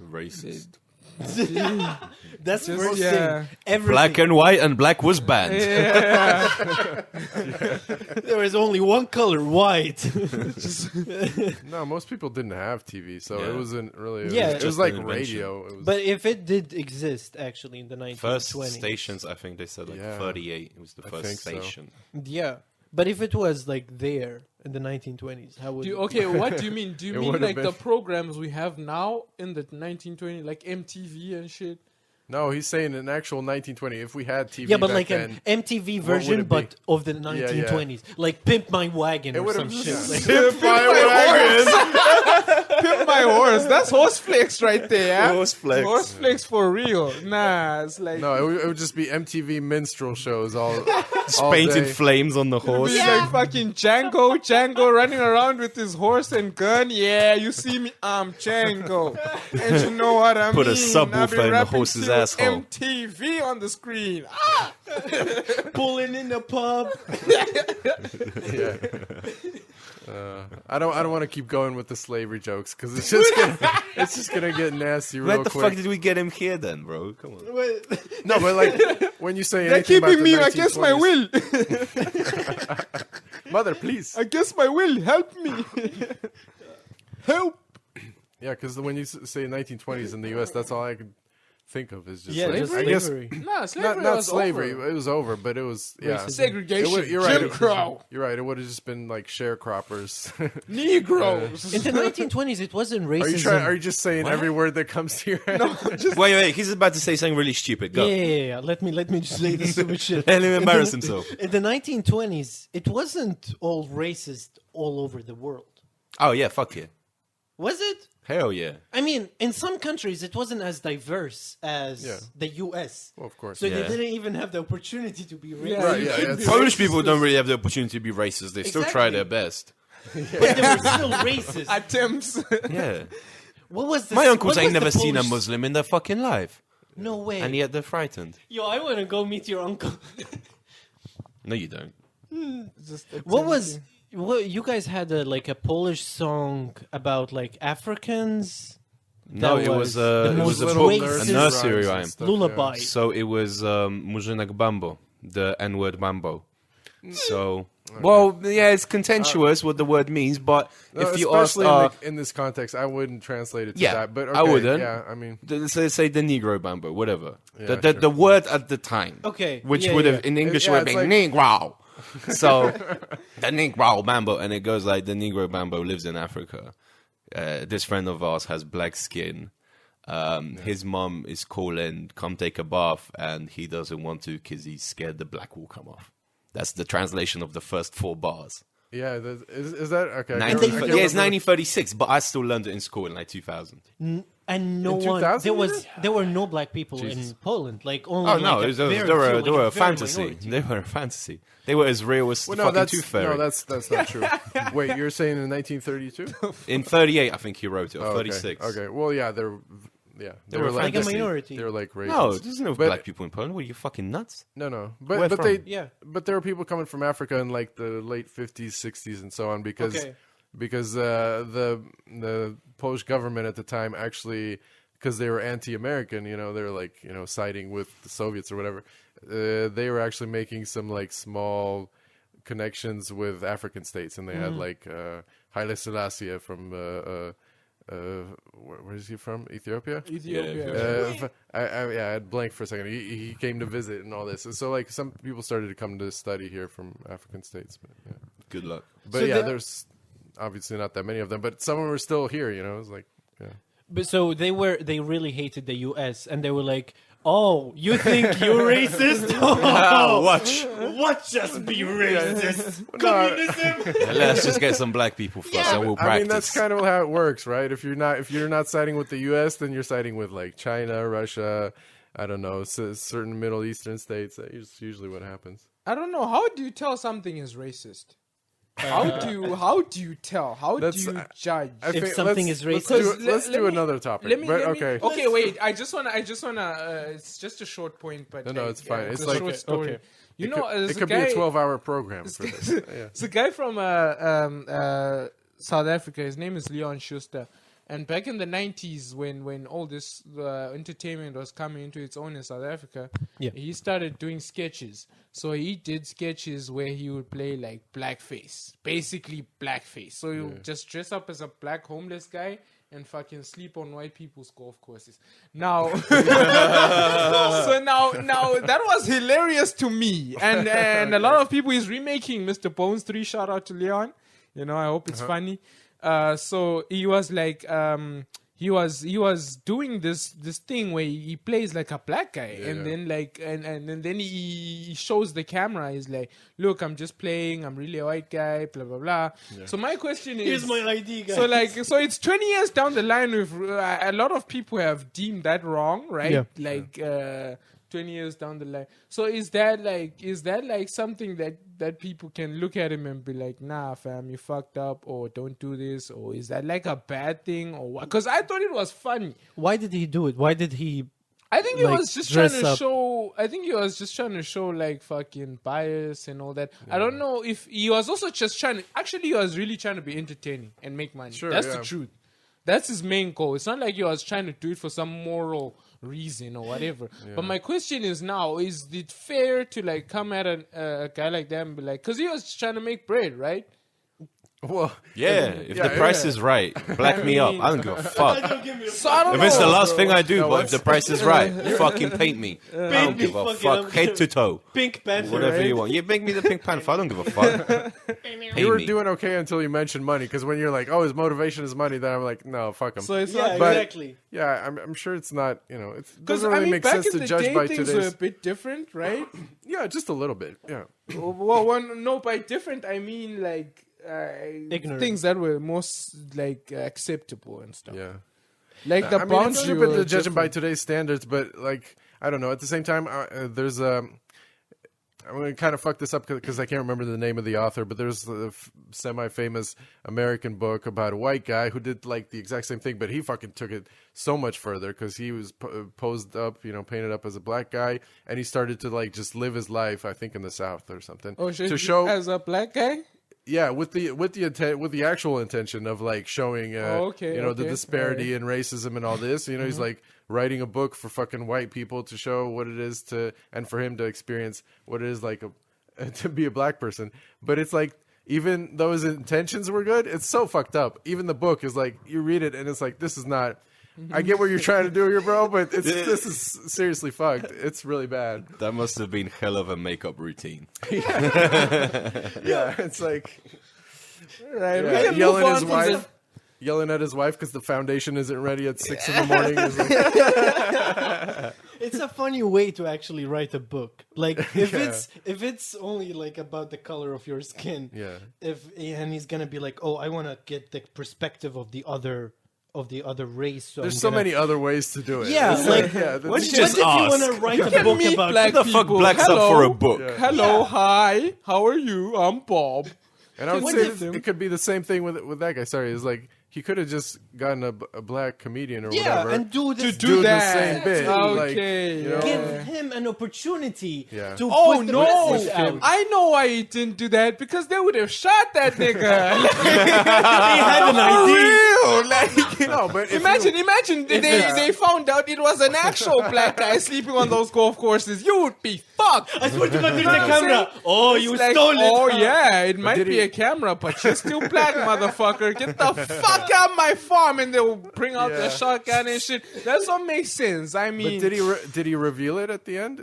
Racist. That's the Just- first yeah. thing. Everything. Black and white, and black was banned. There was only one color, white. No, most people didn't have TV, so Yeah. it wasn't really. It Yeah. was, it was Just like an invention. radio. It was, But if it did exist, actually, in the 1920s. First stations, I think they said like Yeah. 38. It was the I first think so. station. Yeah. But if it was like there in the 1920s, how would Okay, what do you mean? Do you It mean would've like been- the programs we have now in the 1920s, like MTV and shit? no, he's saying an actual 1920. If we had TV, Yeah, but back like then, an MTV what would version, it be? but of the 1920s. Like Pimp My Wagon it or would some have shit. just Like, Pimp my wagon. Pimp my horse. That's horse flicks right there. Yeah? Horse flicks. Horse flicks for real. Nah, it's like No, it would just be MTV minstrel shows all Painted day. flames on the it'll horse. be like fucking Django running around with his horse and gun. Yeah, you see me, I'm Django. And you know what I Put a mean? subwoofer I'll be in the rapping horse's to asshole. MTV on the screen. Ah! pulling in the pub. Yeah. I don't want to keep going with the slavery jokes because it's just gonna get nasty real Where the quick. fuck did we get him here then, bro? Come on. No, but like when you say They're anything about keeping the me against my 1920s will. Mother, please. Against my will. Help me. Help. Yeah, because when you say 1920s in the U.S., that's all I can think of is just Yeah, like, just I guess slavery. Nah, slavery not was slavery. over. It was over, but it was Racism. Segregation. You're right. Jim Crow. You're right. It would have just been like sharecroppers. Negroes. In the 1920s, it wasn't racism. Are you just saying every word that comes to your head? Wait, he's about to say something really stupid. Go. Yeah. Let me just say the stupid shit. Let him embarrass himself. In the 1920s, it wasn't all racist all over the world. Oh, yeah, fuck yeah. Was it? Hell yeah. I mean, in some countries, it wasn't as diverse as Yeah. the U.S. Well, of course. So Yeah. they didn't even have the opportunity to be racist. Yeah, Right, you yeah, could yeah. be Polish racist. people don't really have the opportunity to be racist. They still try Exactly. their best. But they were still racist. Attempts. Yeah. What was the My uncles what ain't was the never seen a Polish- Muslim in their fucking life. No way. And yet they're frightened. Yo, I want to go meet your uncle. No, you don't. Just What was? What you guys had a Polish song about like Africans? No, That it was was the it was most a book, racist a nursery rhymes and rhyme. stuff, Lullaby. So it was Murzynek Bambo, the N-word Bambo. So, well, yeah, it's contentious what the word means, but No, if you ask, especially in this context, I wouldn't translate it to Yeah, that. But I okay, wouldn't. Yeah, I mean, let's say the Negro Bambo, whatever. Yeah, the sure. the word at the time, Okay, which yeah, would have yeah. in English Yeah, would have it's been like- Negro. So the Negro Bambo, and it goes like the Negro Bambo lives in Africa. This friend of ours has black skin. His mom is calling, come take a bath, and he doesn't want to because he's scared the black will come off. That's the translation of the first 4 bars. yeah. Is that okay? I 19, can't yeah, remember. it's 1936, but I still learned it in school in like 2000. And no In one 2000 there were no black people Jesus. in Poland. Like only. Oh no, like, a they very were few, they like, were a a very fantasy. minority. They were a fantasy. They were as real as Well, the no, fucking that's Tooth Fairy. that's not true. Wait, you're saying in 1932? In 38, I think he wrote it, or Oh, okay. 36. Okay. Well, yeah, they're Yeah, They were like a fantasy. minority. They were like racist. No, there's no But- black people in Poland. What are you fucking nuts? No. Where But from? they Yeah. But there were people coming from Africa in like the late 50s, 60s, and so on because Okay. the Polish government at the time actually, because they were anti-American, they were like siding with the Soviets or whatever. They were actually making some like small connections with African states, and they had like Haile Selassie from where is he from? Ethiopia. Ethiopia. I had blanked for a second. He came to visit and all this, and so like some people started to come to study here from African states. But, yeah. Good luck. But So yeah, the- there's obviously not that many of them, but some of them were still here. It was like, yeah. But so they really hated the U.S. and they were like, "Oh, you think you're racist? Watch us be racist. Communism." Let's just get some black people first, and we'll practice. I mean, that's kind of how it works, right? If you're not siding with the U.S., then you're siding with like China, Russia. I don't know, certain Middle Eastern states. That's usually what happens. I don't know. How do you tell something is racist? How do you tell? How do That's- you judge? I think something let's- is let's racist- do- Let's Let do me- another topic. Let me, But, let me- okay. Okay, wait. I just wanna. It's just a short point, but No, like, it's fine. It's a like- short okay, story. okay. You know, it there's could a be guy, a 12-hour program for this. Yeah. It's a guy from South Africa. His name is Leon Schuster. And back in the 90s, when all this entertainment was coming into its own in South Africa, Yeah. he started doing sketches. So he did sketches where he would play like blackface, basically blackface. So he would just dress up as a black homeless guy and fucking sleep on white people's golf courses. Now, so now that was hilarious to me, and a lot of people is remaking Mr. Bones 3. Shout out to Leon. I hope it's funny. So he was like, he was doing this thing where he plays like a black guy, and then like, and then he shows the camera. He's like, "Look, I'm just playing. I'm really a white guy." Blah blah blah. So my question is, Here's my ID, guys. so it's 20 years down the line. With a lot of people have deemed that wrong, right? Yeah. Like 20 years down the line. So is that like something that people can look at him and be like, "Nah, fam, you fucked up," or "Don't do this," or is that like a bad thing, or what? Because I thought it was funny. Why did he do it? Why did he? I think he Like, was just trying dress to up. show. I think he was just trying to show like fucking bias and all that. I don't know if he was also just trying to. Actually, he was really trying to be entertaining and make money. Sure, That's yeah. the truth. That's his main goal. It's not like he was trying to do it for some moral reason or whatever. But my question is now: is it fair to like come at a guy like that and be like, because he was just trying to make bread, right? Well, Yeah, if the price is right, black me up. I don't give a fuck. So I don't If know. it's the last thing I do, No, but if the price is right, fucking paint me. I don't me, give a fucking fuck. I'm Head to toe. Pink Panther. Whatever right? you want. You make me the Pink Panther. I don't give a fuck. you were me. doing okay until you mentioned money, because when you're like, "Oh, his motivation is money," then I'm like, "No, fuck him." So it's Yeah, not. But- exactly. yeah, I'm sure it's not. It Because doesn't really make back sense in to the judge day, by things were a today's. bit different, right? Yeah, just a little bit. Yeah. No, by different I mean like Ignorant. things that were most like acceptable and stuff. Yeah. Like the I mean, it's boundary. stupid were to judge him by different. today's standards, but like, I don't know. At the same time, there's I'm going to kind of fuck this up because I can't remember the name of the author, but there's a semi-famous American book about a white guy who did like the exact same thing, but he fucking took it so much further because he was posed up, painted up as a black guy, and he started to like just live his life, I think in the South or something, Oh, shit, to show, as a black guy. yeah, with the actual intention of like showing, the disparity and racism and all this. He's like writing a book for fucking white people to show what it is and for him to experience what it is like to be a black person. But it's like, even though his intentions were good, it's so fucked up. Even the book is like, you read it and it's like, this is not. I get what you're trying to do here, bro, but this is seriously fucked. It's really bad. That must have been hell of a makeup routine. Yeah, it's like. Right. We Yeah, can yelling move at his on from wife, yelling at his wife because the foundation isn't ready at 6 a.m. He's like, It's a funny way to actually write a book. Like if it's only like about the color of your skin. Yeah. And he's gonna be like, "Oh, I want to get the perspective of the other race." So There's I'm so gonna- many other ways to do it. Yeah, It's like that's- Why don't you what just if you ask? want to write a can book meet about? black Who the fuck people. blacks up Hello. for a book? Yeah. Hello, hi, how are you? I'm Bob. And I would What say if them- it could be the same thing with that guy. Sorry, it's like he could have just gotten a black comedian or Yeah, whatever and do this. do the that. same bit. Okay, you know? Give him an opportunity Yeah. to Oh put the no! message out. I know why he didn't do that, because they would have shot that nigga. He had an For idea. real, like. No, but if Imagine they found out it was an actual black guy sleeping on those golf courses. You would be fucked. I swear to God, there's a camera. Oh, you It's like, stole it. oh yeah, it might did be he- a camera, but you're still black, motherfucker. Get the fuck out my farm, and they'll bring out Yeah. the shotgun and shit. That's what makes sense. I mean, But did he reveal it at the end?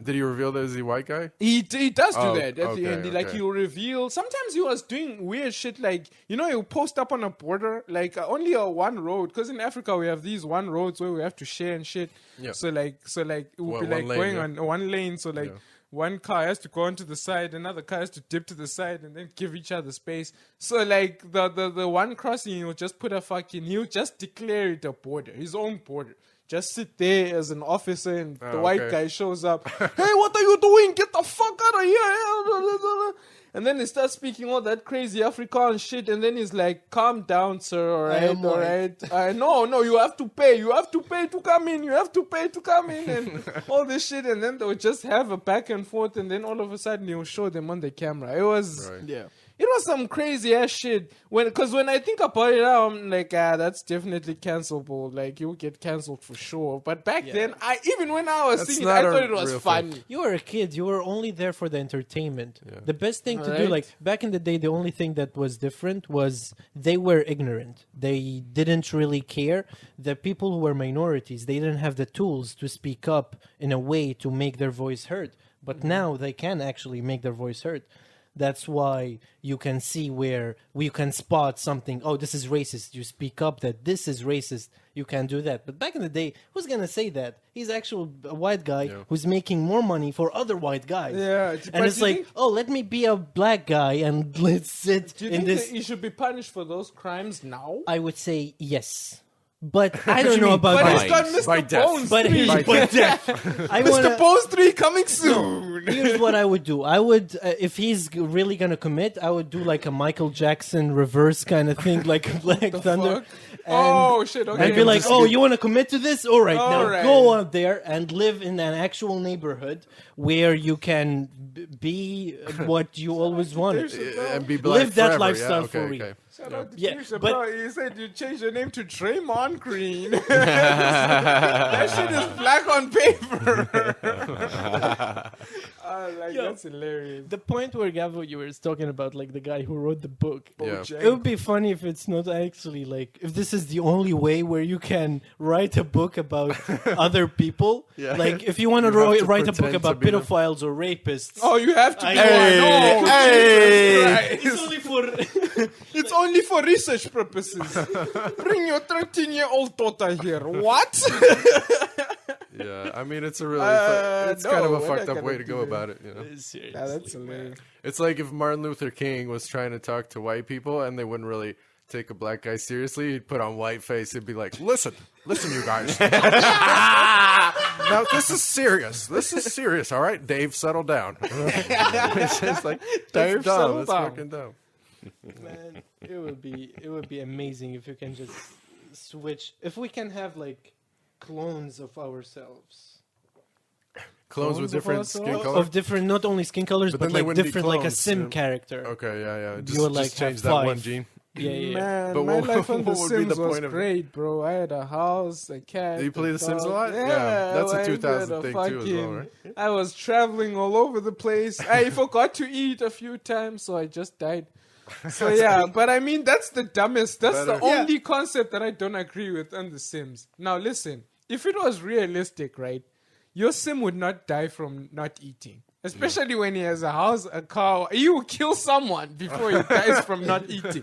Did he reveal that he's a white guy? He does do Oh, that at the okay, end. Like okay. he'll reveal. Sometimes he was doing weird shit. Like he'll post up on a border, like only a one road. Because in Africa we have these one roads where we have to share and shit. Yeah. So like it would be One like lane, going yeah. on one lane. So like Yeah. one car has to go onto the side, another car has to dip to the side, and then give each other space. So like the one crossing, he'll just he'll just declare it a border, his own border. Just sit there as an officer, and the white okay. guy shows up. Hey, what are you doing? Get the fuck out of here! And then he starts speaking all that crazy Afrikaans shit, and then he's like, "Calm down, sir. All am right, all right. No, you have to pay. You have to pay to come in. You have to pay to come in, and all this shit." And then they'll just have a back and forth, and then all of a sudden he'll show them on the camera. It was Right. Yeah. It was some crazy ass shit. Because when I think about it now, I'm like, that's definitely cancelable. Like, you'll get cancelled for sure. But back then, even when I was That's seeing it, I not a thought it was real funny. thing. You were a kid. You were only there for the entertainment. Yeah. The best thing to do, Alright. like back in the day, the only thing that was different was they were ignorant. They didn't really care. The people who were minorities, they didn't have the tools to speak up in a way to make their voice heard. But now they can actually make their voice heard. That's why you can see where you can spot something. Oh, this is racist. You speak up that this is racist. You can do that. But back in the day, who's gonna say that? He's actually a white guy who's making more money for other white guys. Yeah, and but it's do you like, think- oh, let me be a black guy and let's sit Do you in think this. that he should be punished for those crimes now? I would say yes, but I don't know about But By- it's got by Mr. death. Bones But 3. but I Mr. wanna. Bones 3 coming soon. Here's what I would do. I would, if he's really gonna commit, I would do like a Michael Jackson reverse kind of thing, like Black Thunder. Fuck? Oh, shit. Okay. I'd be like, just oh, get- you want to commit to this? All right, now Alright. go out there and live in an actual neighborhood where you can be what you always wanted. And be black Live that forever, lifestyle yeah? for Okay, real. okay. Shout out to Yeah, Keisha, but- bro. You said you changed your name to Draymond Green. That shit is black on paper. That's hilarious. The point where Gaweł, you were talking about, like the guy who wrote the book. Yeah. It would be funny if it's not actually like if this is the only way where you can write a book about other people. Yeah. Like if you want to You have to write a book pretend to about be them. pedophiles or rapists. Oh, you have to. I- be Hey, one. Oh, hey. Jesus Christ. It's only for It's only for research purposes. Bring your 13-year-old daughter here. What? Yeah, I mean, it's a really, it's no, kind of a we're fucked not up way gonna to do go that. about it, you know? Yeah, that's hilarious. It's like if Martin Luther King was trying to talk to white people and they wouldn't really take a black guy seriously, he'd put on white face. He'd be like, listen, you guys. Now, this is serious, all right? Dave, settle down. It's just like, Dave, that's dumb. settle That's down. fucking dumb. Man, it would be amazing if you can just switch. If we can have like clones of ourselves. Clones with Clones of different skin ourselves? color? Of different, not only skin colors, But but, then they like wouldn't be different, like a clones, sim yeah. character. Okay, yeah. You would, like, just change have that one 5. gene. Yeah. Man, But my what- life on The what would be the Sims was point of it? great, bro. I had a house, a cat. Do you play a The Sims a dog. lot? Yeah, Yeah, that's a I 2000 did thing too as well, fucking- right? I was traveling all over the place. I forgot to eat a few times, so I just died. So yeah, but I mean, that's the dumbest. That's the Better. only concept that I don't agree with on The Sims. Now listen, if it was realistic, right, your sim would not die from not eating. Especially when he has a house, a car. He will kill someone before he dies from not eating.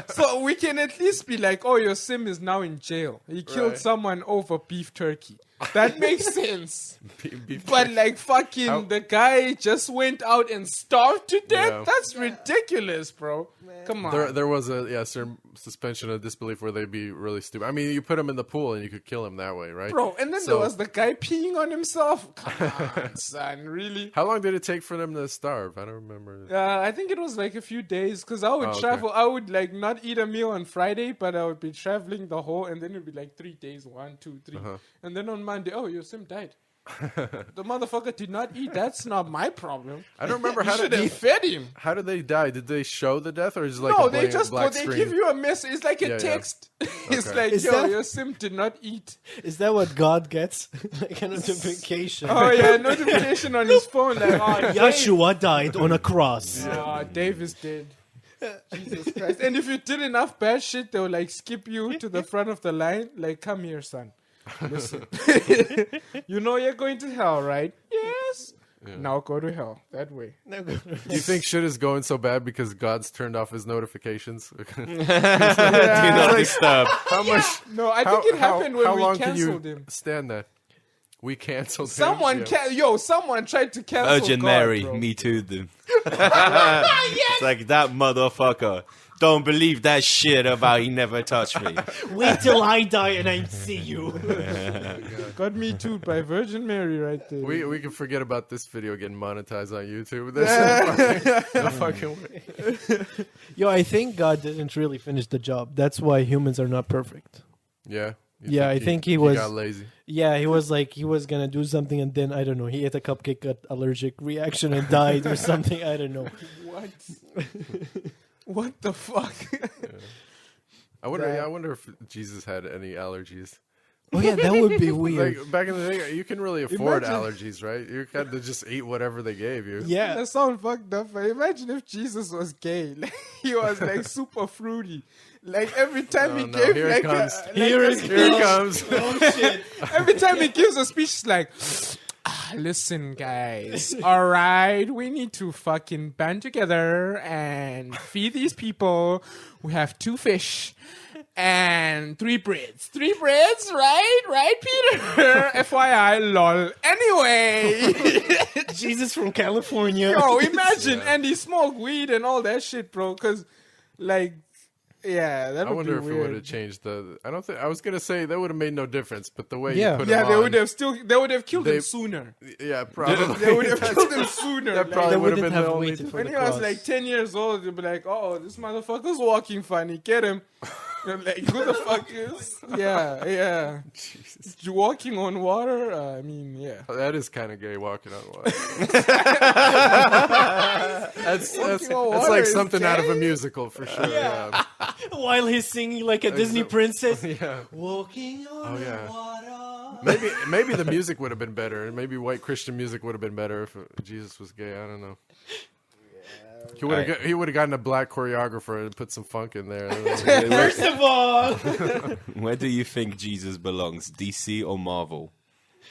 So we can at least be like, oh, your sim is now in jail. He killed Right. someone over beef turkey. That makes sense. Beef But like fucking How- the guy just went out and starved to death? Yeah. That's ridiculous, bro. Come on. There was a certain suspension of disbelief where they'd be really stupid. I mean, you put him in the pool and you could kill him that way, right? Bro, and then there was the guy peeing on himself. Come on, son, really? How long did it take for them to starve? I don't remember. I think it was like a few days because I would okay. travel. I would like not eat a meal on Friday, but I would be traveling the whole, and then it'd be like 3 days, 1, 2, 3, and then on Monday, oh, your sim died. The motherfucker did not eat. That's not my problem. I don't remember You how should did have fed him. How did they die? Did they show the death or is it like No, a they just black they screen? give you a message. It's like a Yeah. text. It's Okay. like, Is yo, that- your sim did not eat. Is that what God gets? Like a notification. Oh yeah, notification on his phone. Like, oh, Yeshua died on a cross. Dave is dead. Jesus Christ. And if you did enough bad shit, they'll like skip you to the front of the line. Like, come here, son. Listen. You know you're going to hell, right? Yes. Now go to hell. That way. Do you think shit is going so bad because God's turned off his notifications? Do not disturb. How much? No, I think it happened when how we long can canceled you him. stand that? We canceled Someone him. Yeah. someone tried to cancel Virgin God, Mary, bro. me too. Them. It's like that motherfucker. Don't believe that shit about he never touched me. Wait till I die and I see you. Got me too by Virgin Mary right there. We can forget about this video getting monetized on YouTube. That's no fucking way. Yo, I think God didn't really finish the job. That's why humans are not perfect. Yeah. Yeah, I think he was- got lazy. Yeah, he was like, he was gonna do something and then, I don't know, he ate a cupcake, got allergic reaction and died or something. I don't know. What? What the fuck? I wonder if Jesus had any allergies. Oh yeah, that would be weird. Like back in the day, you can really afford Imagine- allergies, right? You had to just eat whatever they gave you. Yeah. That sounds fucked up. But imagine if Jesus was gay. Like, he was like super fruity. Like every time he No, gave here it like comes. Here a it speech, Here it comes. Oh shit. every time he gives a speech, it's like, listen, guys. All right, we need to fucking band together and feed these people. We have 2 fish and 3 breads. 3 breads, right? Right, Peter? FYI, lol. Anyway. Jesus from California. Yo, imagine. And he smoked weed and all that shit, bro. Because, like, yeah, that I would wonder be if it would have weird. changed the. I don't think. I was gonna say that would have made no difference, but the way Yeah. you put Yeah, him they on, would have killed him sooner. Yeah, probably. They would have killed him sooner. That Like, probably They would have wouldn't been the have only. waited for when the he was cross. like 10 years old, they'd be like, oh, this motherfucker's walking funny. Get him. You're like, who the fuck is? Yeah. You walking on water? I mean, yeah. That is kind of gay walking on water. that's on water like is something out of a gay? musical for sure. Yeah. While he's singing like a Disney princess. Yeah. Walking on Oh, yeah. water. Maybe the music would have been better. Maybe white Christian music would have been better if Jesus was gay. I don't know. He would have gotten a black choreographer and put some funk in there. First of all, Where do you think Jesus belongs? DC or Marvel?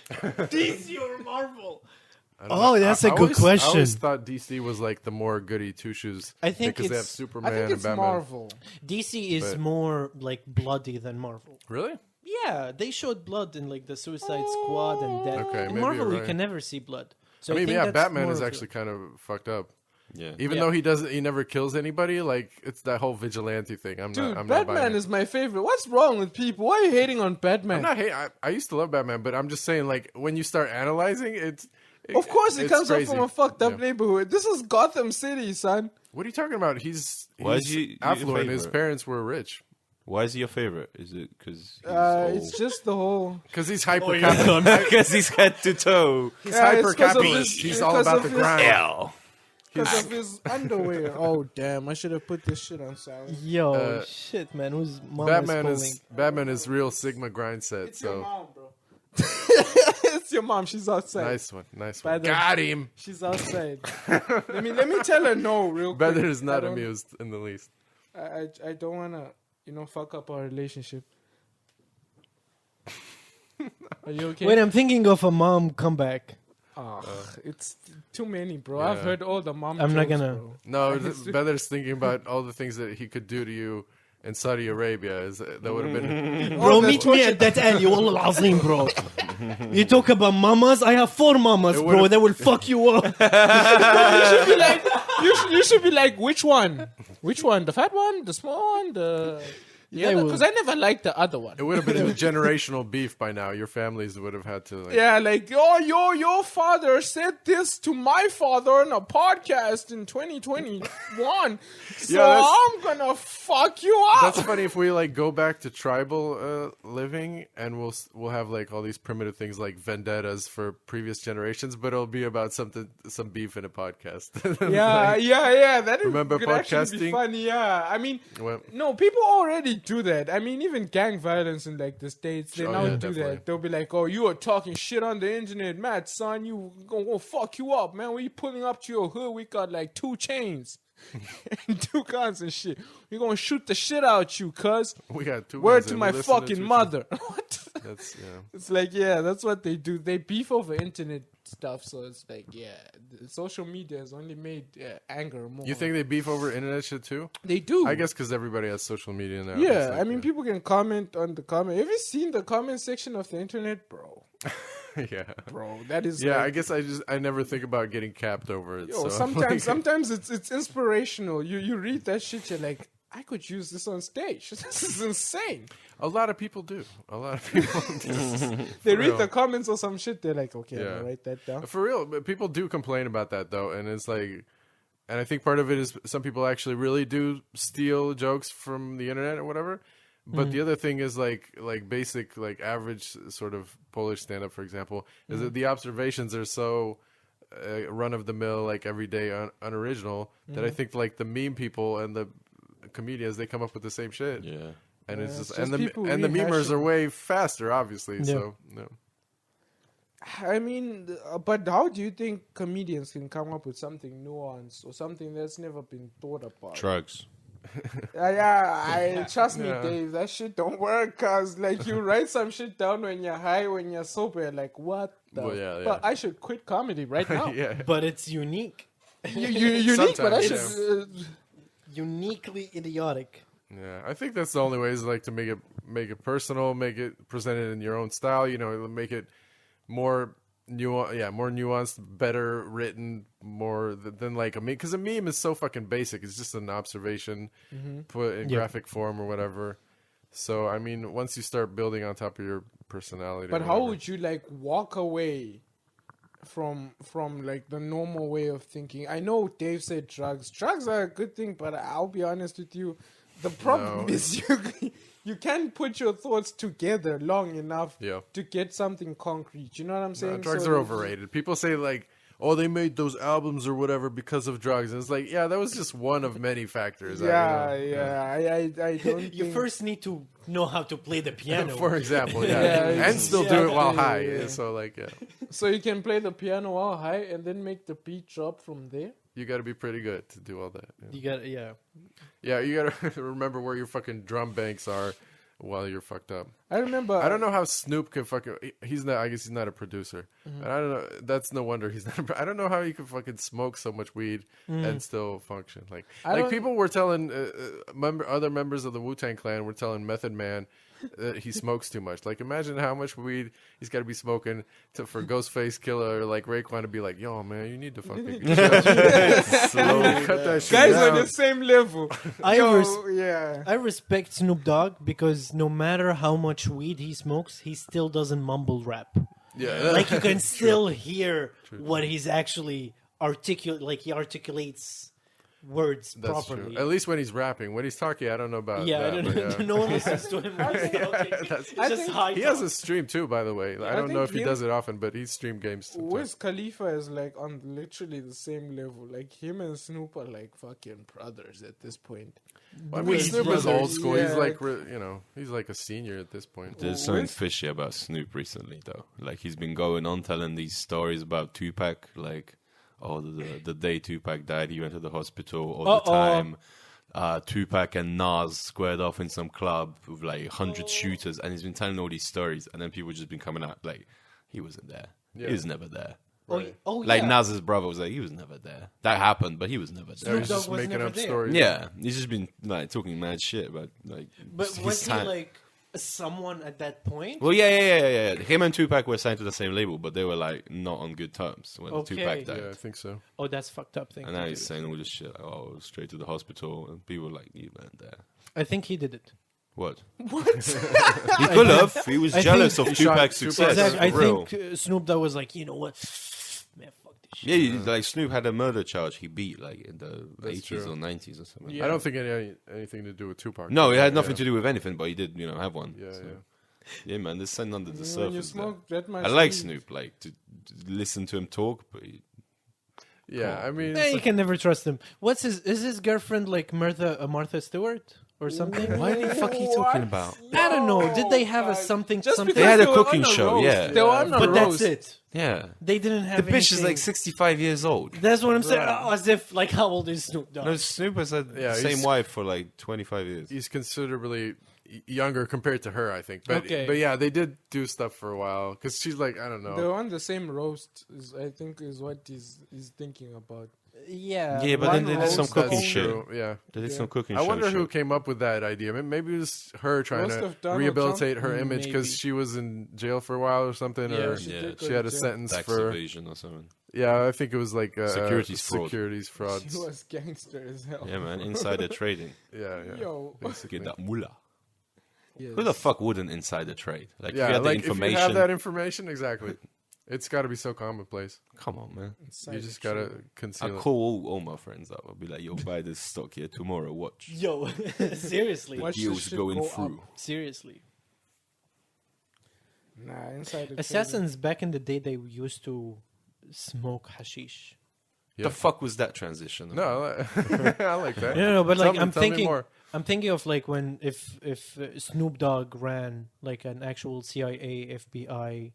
DC or Marvel? Oh, that's a good I question. always thought DC was like the more goody two shoes. I think because they have it's- Superman I think and it's Batman. Marvel. DC is But- more like bloody than Marvel. Really? Yeah, they showed blood in like the Suicide Squad and that. Okay, in maybe Marvel, you're you right. can never see blood. So I mean, think yeah, that's Batman more is of actually kind of fucked up. Yeah. Even Yeah. though he never kills anybody. Like it's that whole vigilante thing. I'm Dude, not Batman buying it. is my favorite. What's wrong with people? Why are you hating on Batman? I'm not hate. I used to love Batman, but I'm just saying, like when you start analyzing, Of course, it it's comes crazy. up from a fucked up Yeah. neighborhood. This is Gotham City, son. What are you talking about? He's Why is he your affluent. His favorite? parents were rich. Why is he your favorite? Is it because It's just the whole. Because he's Oh, hyper because he's head to toe? He's Yeah, it's hyper 'cause of capitalist. his- He's all because about of the his- grind. L. Because of his underwear. Oh, damn. I should have put this shit on silent. Yo, shit, man. Whose mom Batman is is Batman is real Sigma grind set. It's your So mom, bro. It's your mom. She's outside. nice one. By the- Got him. She's outside. let me tell her no real quick. Better is I not don't- amused in the least. I don't want to, fuck up our relationship. Are you okay? Wait, I'm thinking of a mom comeback. It's too many, bro. Yeah. I've heard all the mom I'm not jokes, gonna- bro. No, Beather's thinking about all the things that he could do to you in Saudi Arabia. That would have been. Bro, the meet me at that alley, wallah al-azim, bro. You talk about mamas? I have 4 mamas, bro. would've- They will fuck you up. You should be like, which one? Which one? The fat one? The small one? The They will. because I never liked the other one. It would have been a generational beef by now. Your families would have had to. Like, Yeah, like your father said this to my father on a podcast in 2021, so Yeah, that's- I'm gonna fuck you up. That's funny if we like go back to tribal living and we'll have like all these primitive things like vendettas for previous generations, but it'll be about some beef in a podcast. Yeah, Like, yeah. That Remember could actually be podcasting? funny. Yeah, I mean, Well- no, people already do that. I mean, even gang violence in like the States, they Oh, now yeah, do definitely. that. They'll be like, "Oh, you are talking shit on the internet, Matt, son. You gonna fuck you up, man. We pulling up to your hood. We got like 2 chains." and 2 guns and shit. We're gonna shoot the shit out you, cuz. we got 2 Word guns to and my we listen fucking to mother. What? That's yeah. It's like, yeah, that's what they do. They beef over internet stuff, so it's like, yeah, the social media has only made anger more. You think they beef over internet shit too? they do? I guess because everybody has social media now. Yeah, It's like, I mean, people can comment on the comment. Have you seen the comment section of the internet, bro? yeah, Bro, that is yeah. like, I guess I never think about getting capped over it. yo, so, like, sometimes it's inspirational. You read that shit, you're like, I could use this on stage. This is insane. a lot of people do. A lot of people do. They For read real. the comments or some shit. They're like, okay, I'm Yeah. gonna write that down. For real, but people do complain about that though, and it's like, and I think part of it is some people actually really do steal jokes from the internet or whatever. But the other thing is like basic, like average sort of Polish stand up, for example, is that the observations are so run of the mill, like everyday, unoriginal that I think like the meme people and the comedians, they come up with the same shit. Yeah. And it's Yeah, just, it's and just the people memers are rehashing. way faster, obviously. So no. I mean, but how do you think comedians can come up with something nuanced or something that's never been thought about? Drugs. I trust me, Yeah. Dave. That shit don't work. Cause like you write some shit down when you're high, when you're sober. You're like, what? The Well, yeah, But yeah. I should quit comedy right now. yeah. But it's unique, you unique, but I Sometimes, should. uniquely idiotic. Yeah, I think that's the only way is like to make it personal, make it presented in your own style. You know, make it more more nuanced, better written, more than like a meme. Because a meme is so fucking basic. It's just an observation put in Yeah. graphic form or whatever. So I mean, once you start building on top of your personality, But or how whatever- would you like walk away from like the normal way of thinking? I know Dave said drugs. Drugs are a good thing, but I'll be honest with you. The problem No, is you can't put your thoughts together long enough Yeah. to get something concrete. You know what I'm saying? drugs So are you- overrated. People say like, "Oh, they made those albums or whatever because of drugs," and it's like, yeah, that was just one of many factors. I Yeah, don't know. yeah. I don't. You think- first need to know how to play the piano. For example, Yeah, yeah, it's- and still yeah, do it while yeah, high. yeah. So like, yeah. So you can play the piano while high and then make the beat drop from there. You got to be pretty good to do all that. Yeah, You got yeah, you got to remember where your fucking drum banks are while you're fucked up. I remember. I don't know how Snoop can fucking. He's not. I guess he's not a producer. Mm-hmm. And I don't know. That's no wonder he's not. I don't know how you can fucking smoke so much weed and still function. Like don't- people were telling other members of the Wu-Tang Clan were telling Method Man that he smokes too much. Like imagine how much weed he's got to be smoking for Ghostface Killer or like Raekwon to be like, "Yo, man, you need to fucking slowly cut that shit Guys down." on the same level. I Yo, res- yeah. I respect Snoop Dogg because no matter how much weed he smokes, he still doesn't mumble rap. Yeah, Like you can still hear what he's actually articulate. Like he articulates words that's properly. true. At least when he's rapping. When he's talking, I don't know about Yeah, I that. don't but know. No one listens to him. That's- It's I just think high He talk. has a stream too, by the way. I don't know think if he him- does it often, but he stream games. sometimes. Wiz Khalifa is like on literally the same level. Like him and Snoop are like fucking brothers at this point. I mean, Wiz Snoop is brothers, old school. He's yeah. like, he's like a senior at this point. There's something fishy about Snoop recently, though. Like he's been going on telling these stories about Tupac. Like, oh, the day Tupac died, he went to the hospital. All the time, Tupac and Nas squared off in some club with like 100 shooters, and he's been telling all these stories. And then people just been coming out like he wasn't there. Yeah. He was never there. Oh, Like yeah. Nas's brother was like, he was never there. That happened, but he was never there. They're Snoop Dogg just was making never up there. stories. Yeah, he's just been like talking mad shit about like But his was he time. like someone at that point. Well, yeah. Him and Tupac were signed to the same label, but they were like not on good terms when Okay. Tupac died. Yeah, I think so. Oh, that's fucked up thing. And to now do. he's saying all this shit, like, oh, straight to the hospital, and people were like, you man, there. I think he did it. What? He could have. He was I jealous think- of He shot Tupac's Tupac. success. Exactly. I for real. think Snoop Dogg was like, you know what, man, fuck this shit. Yeah, like Snoop had a murder charge he beat like in the That's 80s true. or 90s or something. I don't think anything to do with Tupac. No, it had nothing Yeah. to do with anything, but he did, have one. Yeah, So, yeah. yeah, man, there's something under the When you surface. there. smoke that much I like weed- Snoop, like to listen to him talk, but Yeah, I mean, Yeah, it's you like- can never trust him. Is his girlfriend like Martha Stewart or something? what the fuck are you talking about? I don't know. Did they have a something? Just something? They had a because cooking were on show, roast. yeah. They were on a But that's roast. it. Yeah, They didn't the have. bitch is anything. like 65 years old. That's what I'm saying. Oh, as if like how old is Snoop Dogg? No, Snoop has had Yeah, the same he's- wife for like 25 years. he's considerably younger compared to her, I think. But Okay. but yeah, they did do stuff for a while because she's like, I don't know. They're on the same roast. I think is what he's thinking about. Yeah. Yeah, but then One they did some roast cooking that's shit. True, yeah. They did Yeah. some cooking I show. wonder who shit. came up with that idea. Maybe it was her trying Roast to of Donald rehabilitate Trump? her image because Maybe. she was in jail for a while or something, Yeah, or she Yeah. did go she to had a jail. sentence Tax for. evasion or something. Yeah, I think it was like Securities fraud. Securities fraud. He was gangster as hell. Yeah, man, insider trading. Yeah, yeah. Yo. Get that mullah. Yes. Who the fuck wouldn't insider trade? Like, if you Yeah, had the like if you information. have that information, exactly. It's got to be so commonplace. Come on, man. You just gotta conceal I'll it. call all my friends up. I'll be like, yo, buy this stock here tomorrow. Watch. Yo, seriously. Watch Deal's this shit going go through. up. Seriously. Nah, inside the Assassins back in the day, they used to smoke hashish. The fuck was that transition? No, I like that. No, but Tell like me- I'm tell me thinking, more. I'm thinking of like when if Snoop Dogg ran like an actual CIA, FBI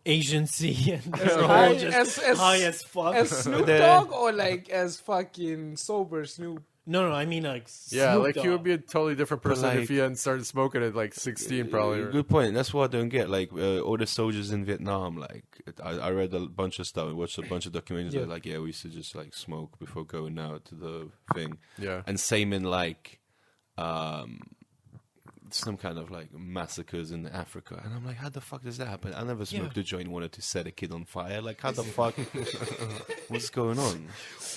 agency, and they're all high just as- high as fuck. As Snoop The- Dogg or like as fucking sober Snoop? no, I mean like Yeah, Snoop like Dogg. he would be a totally different person like- if he hadn't started smoking at like 16, probably. Good point. That's what I don't get. Like, all the soldiers in Vietnam, like, I read a bunch of stuff and watched a bunch of documentaries. Yeah. They're like, yeah, we used to just, like, smoke before going out to the thing. Yeah. And same in, like, some kind of, like, massacres in Africa. And I'm like, how the fuck does that happen? I never smoked a joint and wanted to set a kid on fire. Like, how the fuck? What's going on?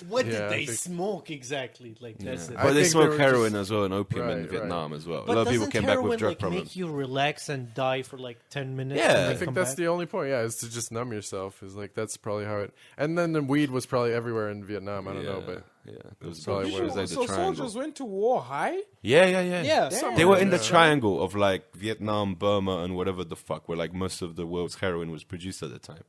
What Yeah, did I they think- smoke exactly? Like that's it. I But they think smoke they were heroin just- as well and opium Right, in right. Vietnam as well. But a lot of people doesn't came back heroin with drug like problems. make you relax and die for like 10 minutes? Yeah. and I then I think come that's back? the only point. Yeah, is to just numb yourself. Is like that's probably how it. And then the weed was probably everywhere in Vietnam. I don't know, but yeah, it was probably it what was it like So the triangle. soldiers went to war high? Yeah. Yeah, They were in the Yeah. triangle of like Vietnam, Burma, and whatever the fuck, where like most of the world's heroin was produced at the time.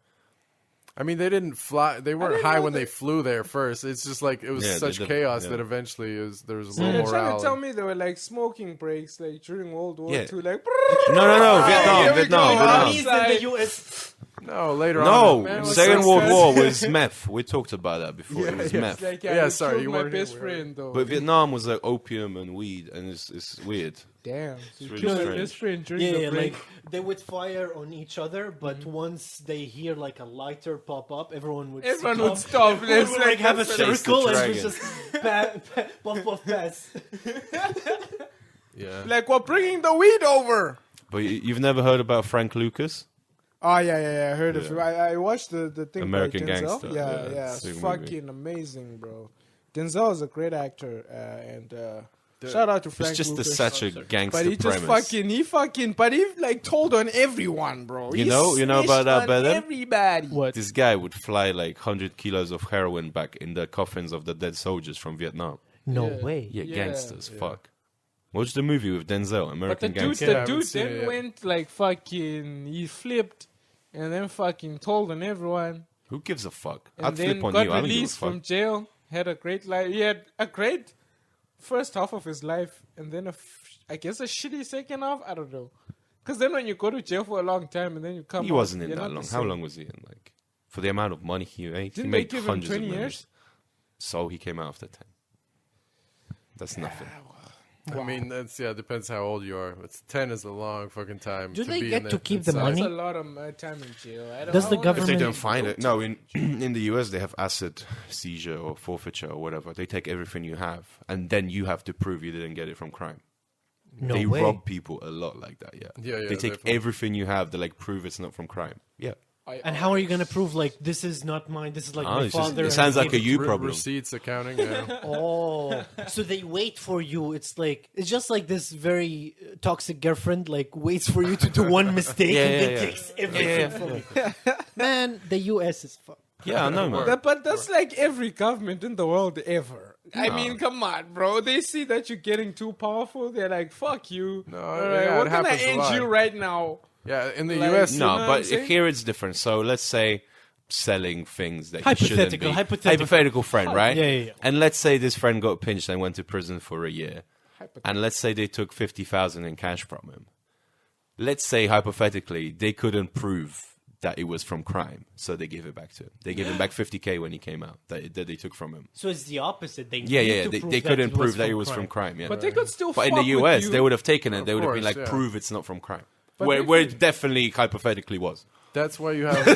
I mean, they didn't fly. They weren't didn't high know when that- they flew there first. It's just like it was Yeah, such they- chaos yeah. that eventually there was So low you're trying morale. to tell me there were like smoking breaks like during World War Yeah. II, like No, here we Vietnam. go. Chinese Outside. in the US. No, later on. No, Man, was Second so World sad. War was meth. We talked about that before. It was yeah. meth. like Yeah, you sorry, killed you my weren't here, best we were- friend though. But Vietnam was like opium and weed, and it's weird. Damn, so you really killed my strange. best friend during Yeah, the break. like they would fire on each other, but once they hear like a lighter pop up, everyone would Everyone stop. would stop. Everyone It's would like have a that's- Chase the circle and would dragon. just puff puff pass. Yeah. like we're bringing the weed over. But you've never heard about Frank Lucas? Oh yeah. I heard of him. I watched the thing. by American Denzel. Gangster. Yeah, Yeah, it's sick movie. fucking amazing, bro. Denzel is a great actor, and shout out to Frank It's just Lucas. such a gangster But he just premise. but he like told on everyone, bro. You He know about snitched that, on Badr? everybody. What? This guy would fly like 100 kilos of heroin back in the coffins of the dead soldiers from Vietnam. No Yeah. way. Yeah, Yeah. gangsters. Fuck. Watch the movie with Denzel, But American the dude, Gangster. Yeah, I the haven't dude seen it then yet. went like fucking. He flipped, and then fucking told on everyone, Who gives a fuck? and I'd then flip on got you. I don't give a released from fuck. jail. Had a great life. He had a great first half of his life, and then I guess a shitty second half. I don't know. Because then when you go to jail for a long time and then you come, He out, wasn't in you're that not the long. How same. long was he in? Like, for the amount of money he made, Didn't he they made give him hundreds 20 of millions. years? So he came out after 10. That's nothing. I mean, that's depends how old you are. It's 10 is a long fucking time. Do to they be get in to there keep the inside. money? That's a lot of time in jail. I don't, Does I the wonder If they government- don't find it, no. In the US, they have asset seizure or forfeiture or whatever. They take everything you have, and then you have to prove you didn't get it from crime. No they way. rob people a lot like that. Yeah. Yeah, They take definitely. everything you have to like prove it's not from crime. Yeah. And how are you gonna prove like this is not mine? This is like my It's just- father. it sounds like a gave it you Re- problem. Receipts, accounting. Yeah. Oh, so they wait for you. It's just like this very toxic girlfriend like waits for you to do one mistake Yeah, and yeah, then yeah. takes everything from you. Man, the US is fucked. Yeah, I know, man. But that's like every government in the world ever. I mean, come on, bro. They see that you're getting too powerful. They're like, fuck you. No, All yeah, we're it gonna happens a end lot. you right now. Yeah, in the Like, U.S. you No, know what I'm but saying? here it's different. So let's say selling things that you shouldn't be. Hypothetical Friend, right? Yeah. And let's say this friend got pinched and went to prison for a year. And let's say they took 50,000 in cash from him. Let's say hypothetically they couldn't prove that it was from crime, so they gave it back to him. They gave him back 50K when he came out that they took from him. So it's the opposite. They Yeah, need yeah, to they, prove they that couldn't it was prove that from it was crime. from crime. Yeah, But they could still but in fuck the with US, you. they would have taken it. Of They would have been course, like, yeah. prove it's not from crime. But Where, they where could- it definitely hypothetically was. That's why you have.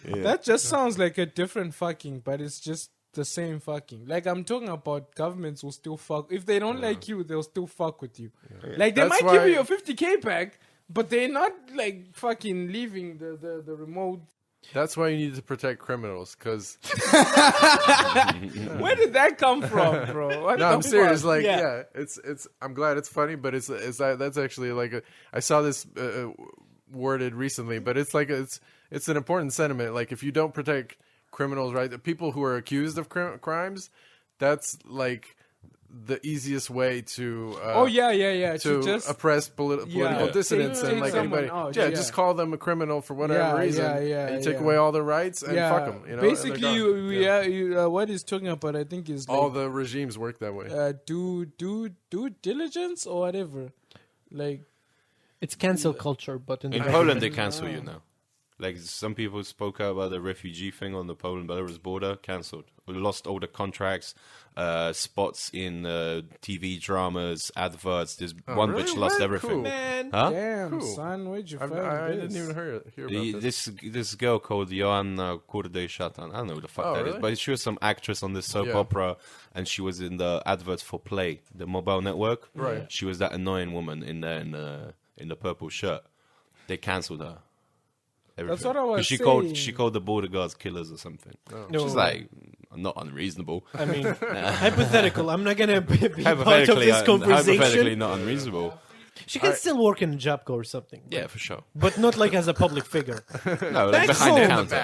That just sounds like a different fucking, but it's just the same fucking. Like I'm talking about governments will still fuck. If they don't like you, they'll still fuck with you. Like they That's might give why- you your 50K back, but they're not like fucking leaving the remote. That's why you need to protect criminals, because Where did that come from, bro? What no, the I'm serious. fuck? Like, yeah, it's. I'm glad it's funny, but it's that's actually like I saw this worded recently, but it's like it's an important sentiment. Like, if you don't protect criminals, right, the people who are accused of crimes, that's like the easiest way to To just oppress political dissidents Take and like someone anybody. out, yeah, yeah. just call them a criminal for whatever reason, and you take yeah. away all their rights and fuck them. You know, and basically, they're gone. what he's talking about, I think, is all like, the regimes work that way. due diligence or whatever. Like, It's cancel culture, but in In the Poland, they cancel you now. Like, some people spoke out about the refugee thing on the Poland-Belarus border, cancelled. We lost all the contracts, spots in TV dramas, adverts. There's one really? which lost What? everything. Cool. man. Huh? damn, Cool. son, where'd you find I this? didn't even hear about this. This girl called Joanna Kurde Szatan. I don't know who the fuck that is, really? but she was some actress on this soap Yeah. opera, and she was in the adverts for Play, the mobile network. Right. She was that annoying woman in there in the purple shirt. They cancelled her. Everything. what I was 'Cause saying. she called the border guards killers or something. No. She's like not unreasonable. I mean, hypothetical. I'm not gonna be part of Hypothetically, this hypothetically conversation. not unreasonable. She can still work in a Jabco or something. Yeah, for sure. But not like as a public figure. No, Back like behind home. the In the counter.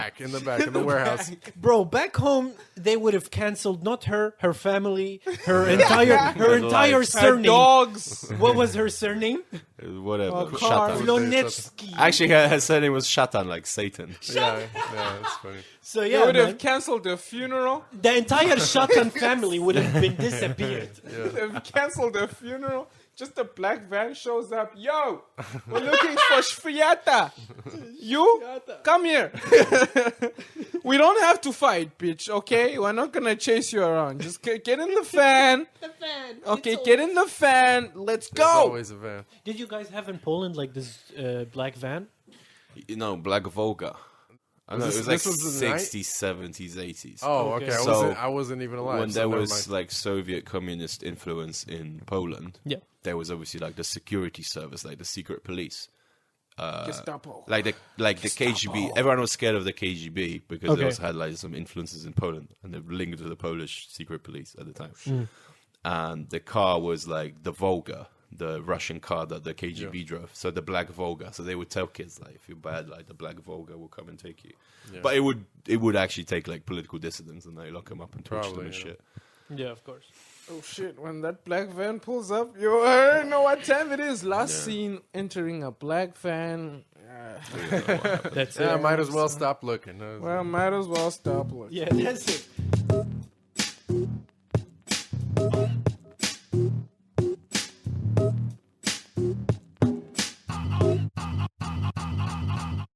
back, in the warehouse. Bro, back home they would have cancelled not her family, her entire lives. surname. Dogs. What was her surname? Whatever. cars. Shatan. Lonetsky. Actually, her surname was Shatan, like Satan. yeah, that's funny. So They yeah, would man, have canceled the funeral. the entire Shatan family would have been disappeared. They've canceled the funeral. Just a black van shows up. Yo, we're looking for Shfiata. You come here. We don't have to fight, bitch. Okay, we're not gonna chase you around. Just get in the fan. Okay, get in the fan. Let's There's go. always a van. Did you guys have in Poland like this black van? You know, Black Volga. I know, this- it was like this was the night? 60s, 70s, 80s. Oh, Okay. okay. So, I wasn't even alive. when so there never was mind. like Soviet communist influence in Poland, Yeah. there was obviously like the security service, like the secret police. Gestapo. Like the KGB, everyone was scared of the KGB because they Okay. also had like some influences in Poland, and they were linked to the Polish secret police at the time. And the car was like the Volga, the Russian car that the KGB drove. So the Black Volga. So they would tell kids like, if you're bad, like the Black Volga will come and take you. But it would actually take like political dissidents, and they lock them up and torture them and shit. Yeah, of course. Oh shit, when that black van pulls up, you already know what time it is. Last scene entering a black van. That's Yeah, it. might as well stop looking. Well, might as well stop looking. Yeah, that's it.